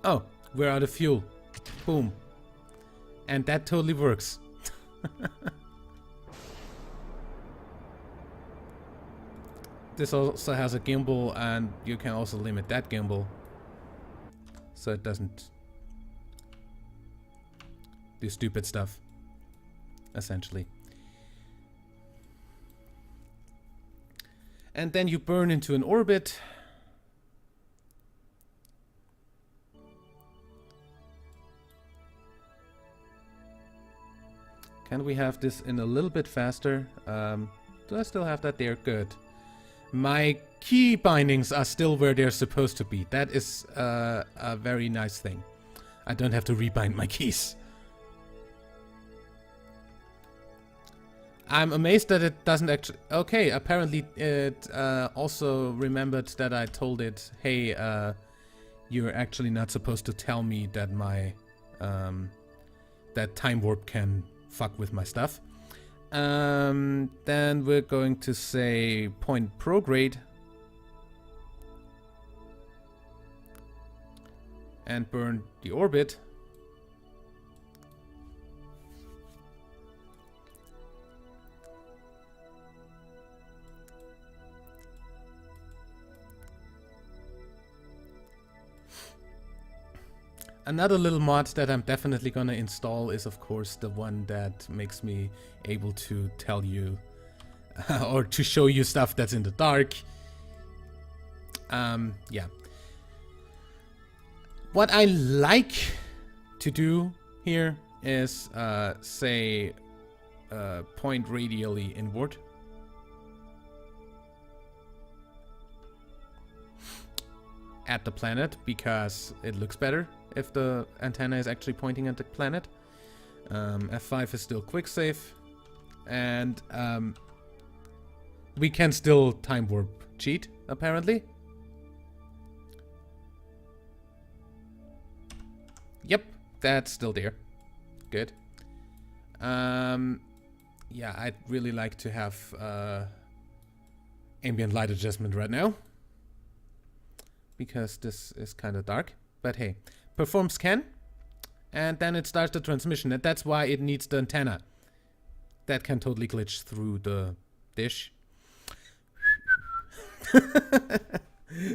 Oh, we're out of fuel. Boom. And that totally works. This also has a gimbal, and you can also limit that gimbal so it doesn't do stupid stuff, essentially. And then you burn into an orbit. Can we have this in a little bit faster? Do I still have that there? Good. My key bindings are still where they're supposed to be. That is a very nice thing. I don't have to rebind my keys. I'm amazed that it doesn't actually... Okay, apparently it also remembered that I told it, hey, you're actually not supposed to tell me that my... that time warp can fuck with my stuff. Then we're going to say point prograde and burn the orbit. Another little mod that I'm definitely gonna install is, of course, the one that makes me able to tell you or to show you stuff that's in the dark. Yeah. What I like to do here is, say, point radially inward. At the planet, because it looks better if the antenna is actually pointing at the planet. F5 is still quick save, and we can still time warp cheat, apparently. Yep, that's still there. Good. Yeah, I'd really like to have ambient light adjustment right now, because this is kind of dark. But hey, perform scan, and then it starts the transmission, and that's why it needs the antenna. That can totally glitch through the dish.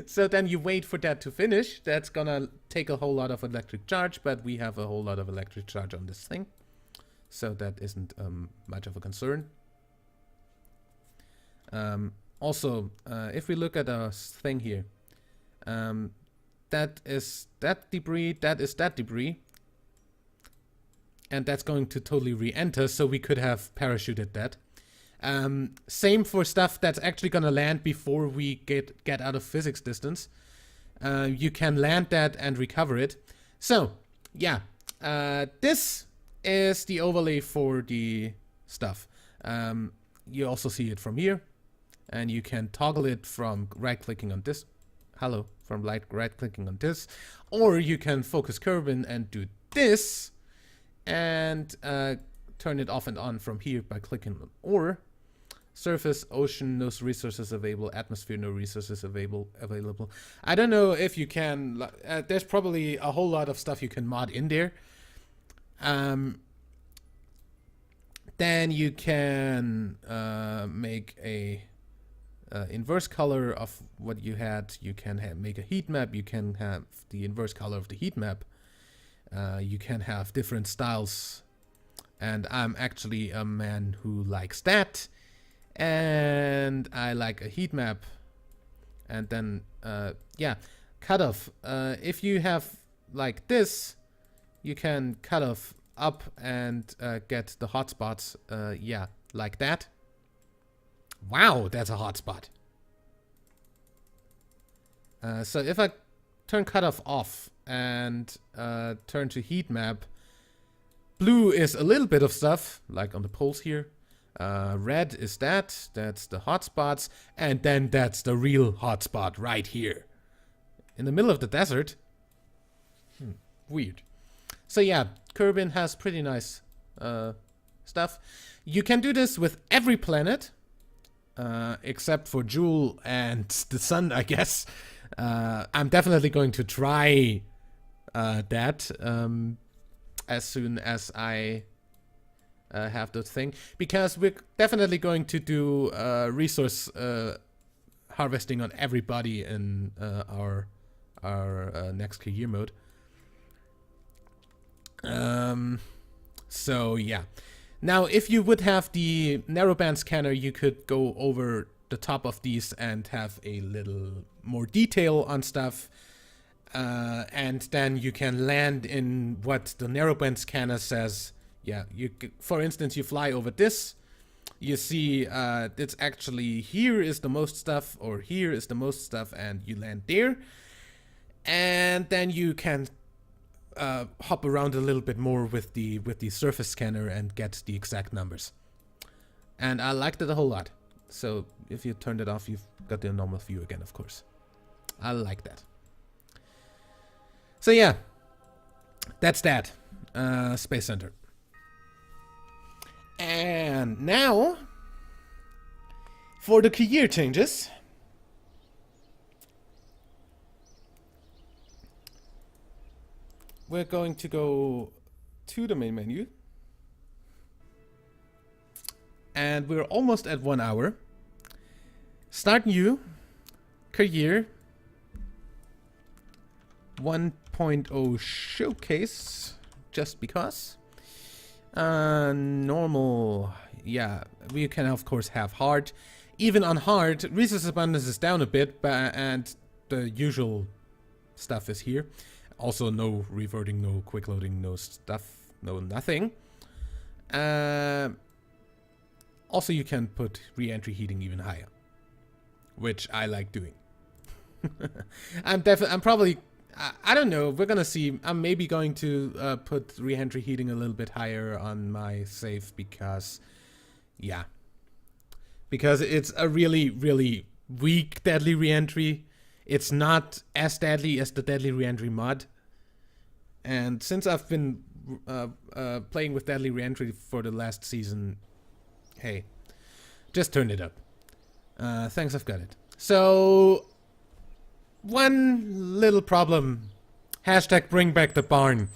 So then you wait for that to finish. That's gonna take a whole lot of electric charge, but we have a whole lot of electric charge on this thing, so that isn't much of a concern. Also, if we look at our thing here, that is that debris, that is that debris, and that's going to totally re-enter, so we could have parachuted that. Same for stuff that's actually gonna land before we get out of physics distance. You can land that and recover it. So, yeah, this is the overlay for the stuff. You also see it from here, and you can toggle it from right-clicking on this. Hello, from right-clicking on this, or you can focus Kerbal and do this, and turn it off and on from here by clicking on or. Surface, ocean, no resources available. Atmosphere, no resources available. I don't know if you can. There's probably a whole lot of stuff you can mod in there. Then you can make a inverse color of what you had. You can make a heat map. You can have the inverse color of the heat map. You can have different styles, and I'm actually a man who likes that. And I like a heat map. And then, yeah, cutoff. If you have like this, you can cut off up and get the hotspots, yeah, like that. Wow, that's a hotspot. So if I turn cutoff off and turn to heat map, blue is a little bit of stuff, like on the poles here. Red is that's the hotspots, and then that's the real hotspot right here. In the middle of the desert. Weird. So yeah, Kerbal has pretty nice stuff. You can do this with every planet, except for Jewel and the Sun, I guess. I'm definitely going to try that as soon as I have the thing, because we're definitely going to do resource harvesting on everybody in our next career mode. So yeah, now if you would have the narrowband scanner, you could go over the top of these and have a little more detail on stuff, and then you can land in what the narrowband scanner says. Yeah, for instance, you fly over this, you see it's actually here is the most stuff, or here is the most stuff, and you land there. And then you can hop around a little bit more with the surface scanner and get the exact numbers. And I liked it a whole lot. So if you turned it off, you've got the normal view again, of course. I like that. So yeah, that's that. Space Center. And now, for the career changes. We're going to go to the main menu. And we're almost at 1 hour. Start new. Career. 1.0 showcase. Just because. Normal, yeah, we can of course have hard. Even on hard, resource abundance is down a bit, and the usual stuff is here. Also no reverting, no quick loading, no stuff, no nothing. Also you can put re-entry heating even higher, which I like doing. I'm probably, I don't know, we're gonna see. I'm maybe going to put re-entry heating a little bit higher on my save because, yeah. Because it's a really, really weak deadly re-entry. It's not as deadly as the deadly re-entry mod. And since I've been playing with deadly re-entry for the last season, hey, just turn it up. Thanks, I've got it. So, one little problem. Hashtag bring back the barn.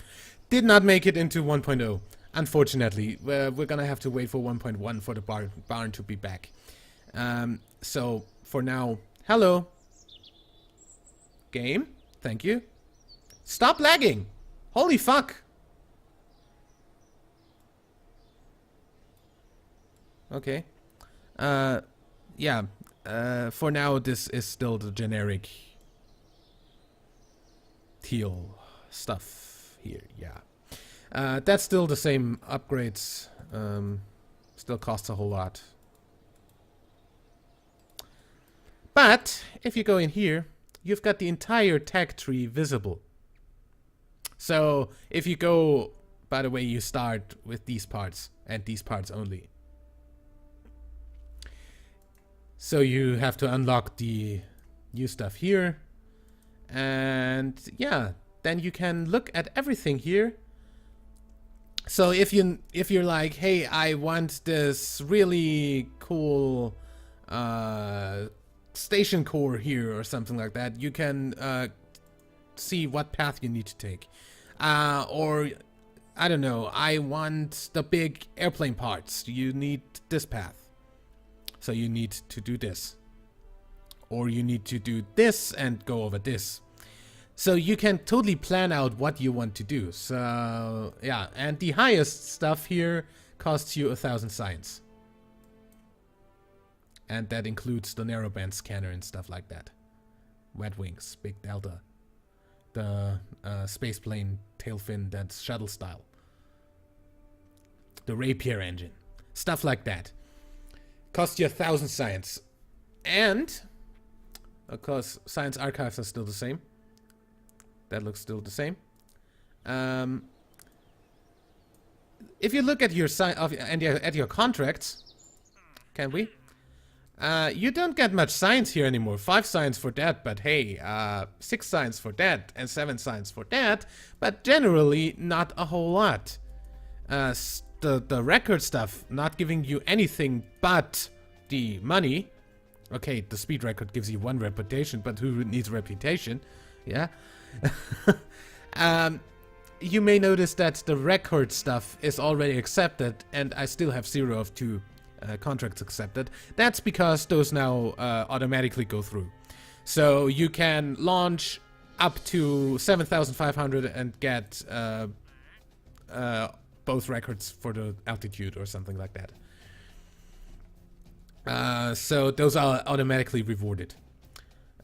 Did not make it into 1.0. Unfortunately, we're gonna have to wait for 1.1 for the barn to be back. So, for now, hello. Game, thank you. Stop lagging! Holy fuck! Okay. Yeah. For now, this is still the generic teal stuff here, yeah. That's still the same upgrades. Still costs a whole lot. But, if you go in here, you've got the entire tag tree visible. So, if you go, by the way, you start with these parts, and these parts only. So you have to unlock the new stuff here. And yeah, then you can look at everything here. So if you're like, hey, I want this really cool station core here or something like that, you can see what path you need to take. Or I don't know, I want the big airplane parts. You need this path. So you need to do this. Or you need to do this and go over this. So you can totally plan out what you want to do. So yeah, and the highest stuff here costs you 1,000 science. And that includes the narrowband scanner and stuff like that. Wet wings, big delta. The spaceplane tail fin that's shuttle style. The Rapier engine. Stuff like that. Costs you 1,000 science. And, of course, science archives are still the same. That looks still the same. If you look at your at your contracts, can we? You don't get much science here anymore. 5 science for that, but hey, 6 science for that, and 7 science for that, but generally not a whole lot. The record stuff not giving you anything but the money. Okay, the speed record gives you 1 reputation, but who needs reputation? Yeah. You may notice that the record stuff is already accepted, and I still have 0 of 2 contracts accepted. That's because those now automatically go through. So you can launch up to 7,500 and get both records for the altitude or something like that. So those are automatically rewarded.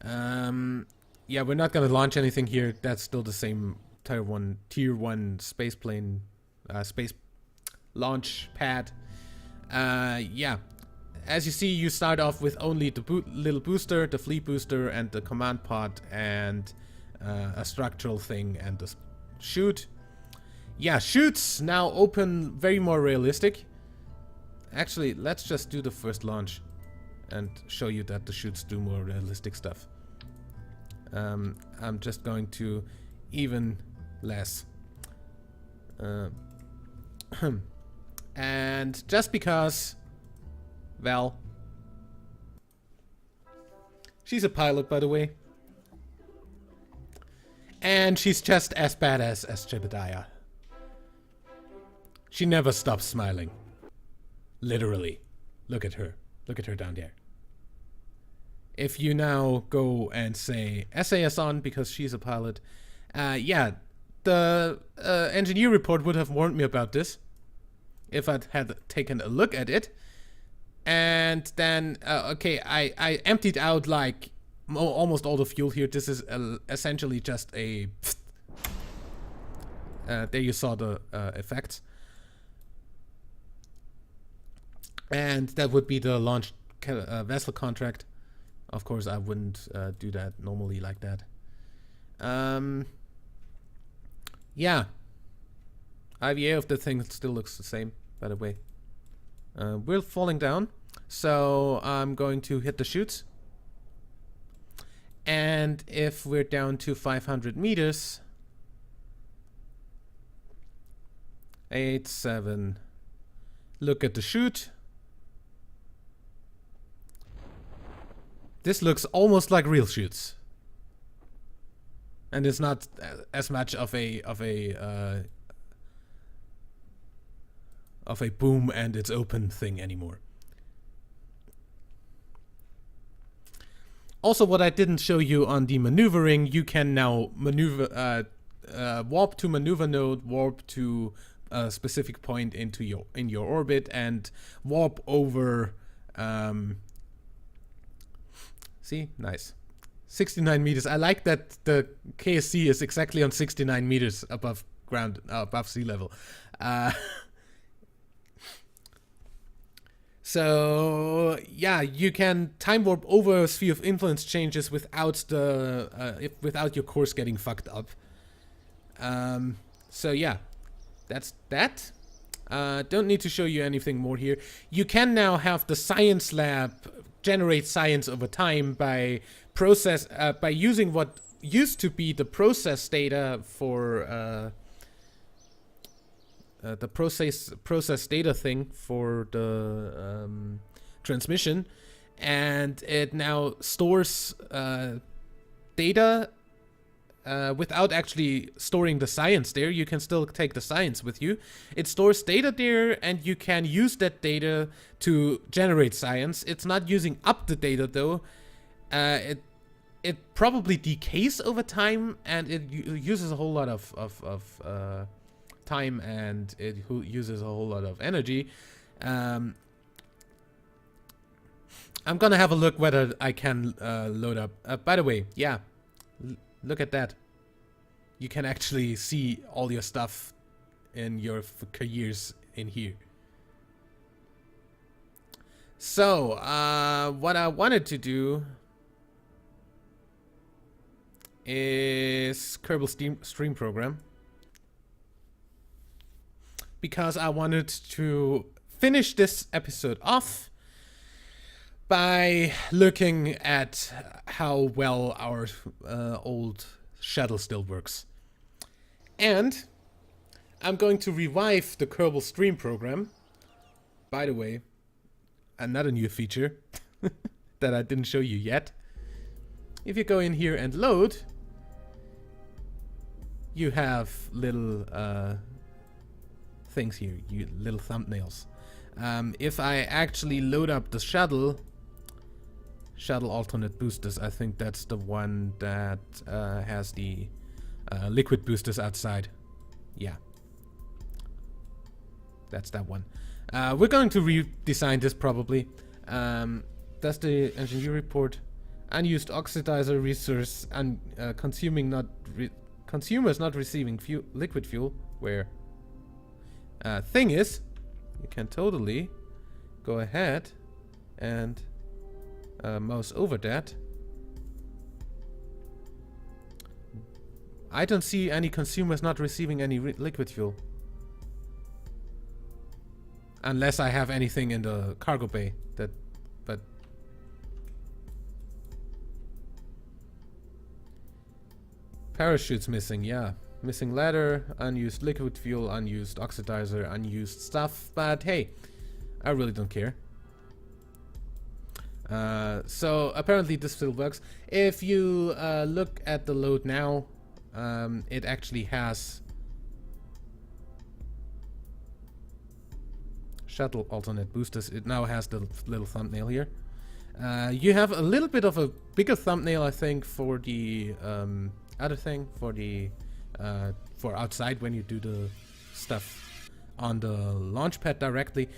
Yeah, we're not gonna launch anything here. That's still the same tier 1 space plane, space launch pad. Yeah, as you see, you start off with only the little booster, the fleet booster, and the command pod, and a structural thing, and the chute. Yeah, chutes now open very more realistic. Actually, let's just do the first launch and show you that the chutes do more realistic stuff. I'm just going to even less. And just because, well, she's a pilot, by the way. And she's just as badass as Jebediah. She never stops smiling. Literally. Look at her. Look at her down there. If you now go and say SAS on because she's a pilot, yeah, the engineer report would have warned me about this if I'd had taken a look at it. And then, okay, I emptied out like almost all the fuel here. This is essentially just a there you saw the effects. And that would be the launch vessel contract. Of course, I wouldn't do that normally like that. Yeah. IVA of the thing still looks the same, by the way. We're falling down, so I'm going to hit the chutes. And if we're down to 500 meters, 8, 7, look at the chute. This looks almost like real chutes, and it's not as much of a boom and it's open thing anymore. Also, what I didn't show you on the maneuvering, you can now maneuver, warp to maneuver node, warp to a specific point in your orbit, and warp over. See, nice, 69 meters. I like that the KSC is exactly on 69 meters above ground, above sea level. So yeah, you can time warp over sphere of influence changes without without your course getting fucked up. So yeah, that's that. Don't need to show you anything more here. You can now have the science lab generate science over time by using what used to be the process data for the process data thing for the transmission, and it now stores data without actually storing the science there. You can still take the science with you. It stores data there, and you can use that data to generate science. It's not using up the data though. It probably decays over time, and it uses a whole lot of time, and it uses a whole lot of energy. I'm gonna have a look whether I can load up. By the way, yeah, look at that. You can actually see all your stuff in your careers in here. So, what I wanted to do is Kerbal Stream Program, because I wanted to finish this episode off by looking at how well our old shuttle still works. And I'm going to revive the Kerbal Stream Program. By the way, another new feature that I didn't show you yet. If you go in here and load, you have little things here, little thumbnails. If I actually load up the shuttle alternate boosters, I think that's the one that has the liquid boosters outside. Yeah, that's that one. We're going to redesign this probably. That's the engineer report. Unused oxidizer resource and consumers not receiving liquid fuel. Where? Thing is, you can totally go ahead and mouse over that. I don't see any consumers not receiving any liquid fuel. Unless I have anything in the cargo bay that, but parachutes missing, yeah. Missing ladder, unused liquid fuel, unused oxidizer, unused stuff, but hey, I really don't care. So apparently this still works. If you look at the load now, it actually has shuttle alternate boosters. It now has the little thumbnail here. You have a little bit of a bigger thumbnail, I think, for the other thing, for the for outside when you do the stuff on the launch pad directly.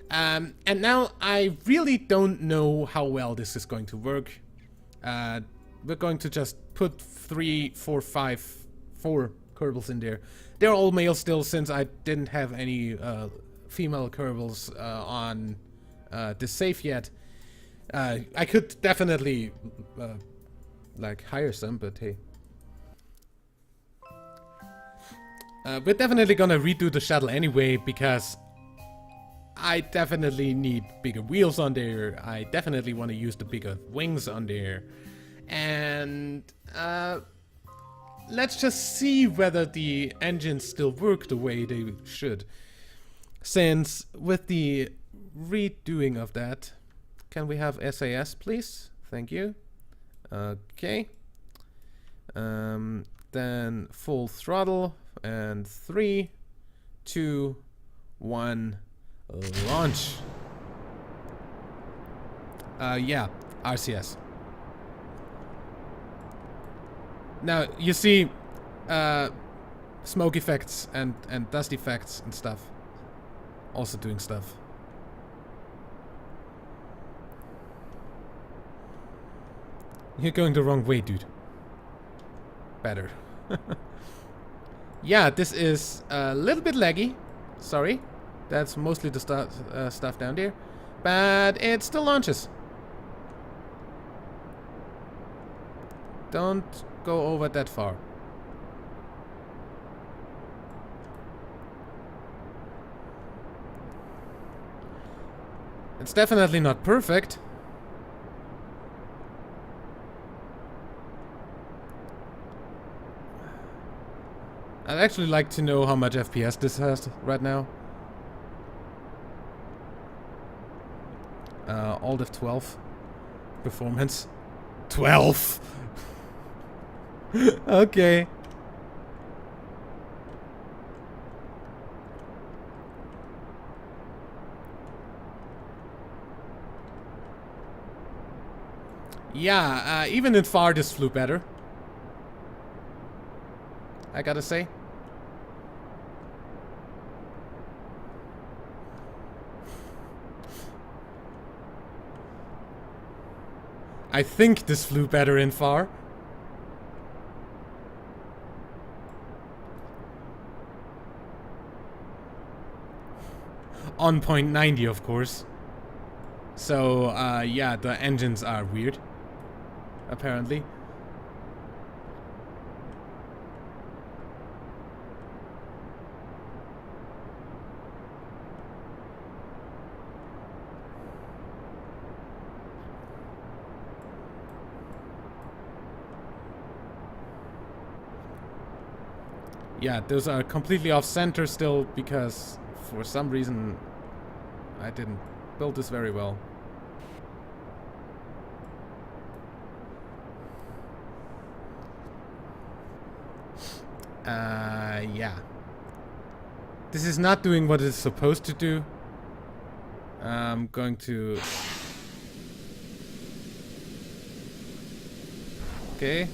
And now I really don't know how well this is going to work. We're going to just put 4 Kerbal Kerbals in there. They're all male still, since I didn't have any female Kerbals on this save yet. I could definitely like hire some, but hey. We're definitely gonna redo the shuttle anyway, because I definitely need bigger wheels on there. I definitely want to use the bigger wings on there. And let's just see whether the engines still work the way they should. Since with the redoing of that, can we have SAS, please? Thank you. Okay. Then full throttle, and 3, 2, 1, launch. Yeah, RCS. Now you see smoke effects and dust effects and stuff also doing stuff. You're going the wrong way, dude. Better. Yeah, this is a little bit laggy. Sorry. That's mostly the stuff down there. But it still launches. Don't go over that far. It's definitely not perfect. I'd actually like to know how much FPS this has right now. Alt F12 performance. 12. Okay. Yeah, even in far this flew better, I gotta say. I think this flew better in far. On point 90, of course. So, yeah, the engines are weird, apparently. Yeah, those are completely off center still, because for some reason I didn't build this very well. Yeah. This is not doing what it's supposed to do. I'm going to... Okay.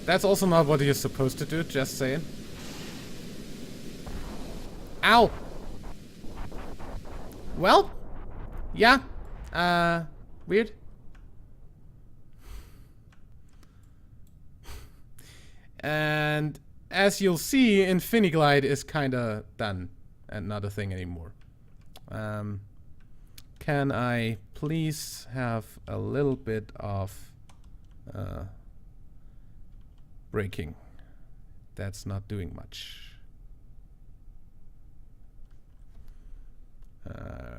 That's also not what you're supposed to do, just saying. Ow! Well, yeah. Weird. And as you'll see, Infiniglide is kinda done and not a thing anymore. Can I please have a little bit of braking? That's not doing much.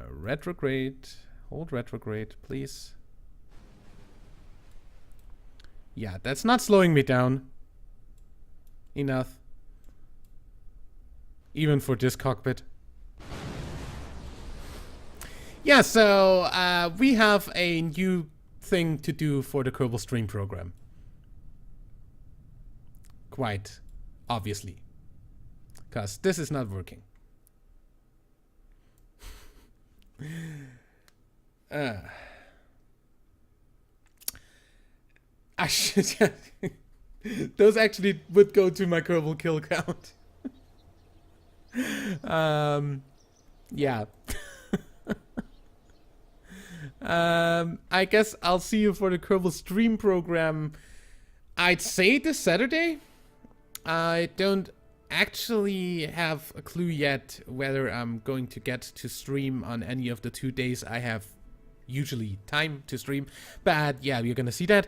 Retrograde. Hold retrograde, please. Yeah, that's not slowing me down enough. Even for this cockpit. Yeah, so we have a new thing to do for the Kerbal Stream Program. Quite obviously. Because this is not working. I should... Those actually would go to my Kerbal kill count. Yeah. I guess I'll see you for the Kerbal Stream Program. I'd say this Saturday. I don't actually have a clue yet whether I'm going to get to stream on any of the 2 days I have usually time to stream. But yeah, we're gonna see that.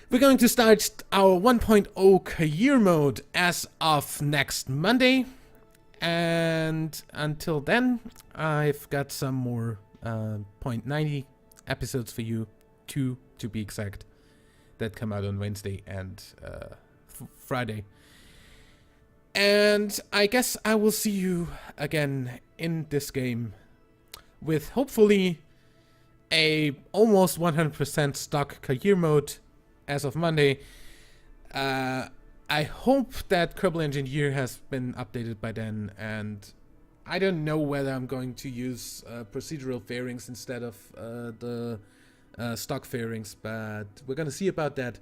We're going to start our 1.0 career mode as of next Monday. And until then, I've got some more 0.90 episodes for you, 2 to be exact, that come out on Wednesday and Friday. And I guess I will see you again in this game with hopefully a almost 100% stock career mode as of Monday. I hope that Kerbal Engineer has been updated by then, and I don't know whether I'm going to use procedural fairings instead of the stock fairings, but we're gonna see about that.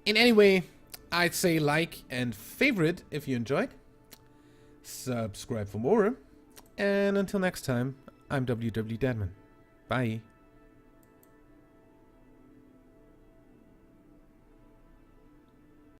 In any way, I'd say like and favorite if you enjoyed. Subscribe for more. And until next time, I'm WWEdeadman. Bye.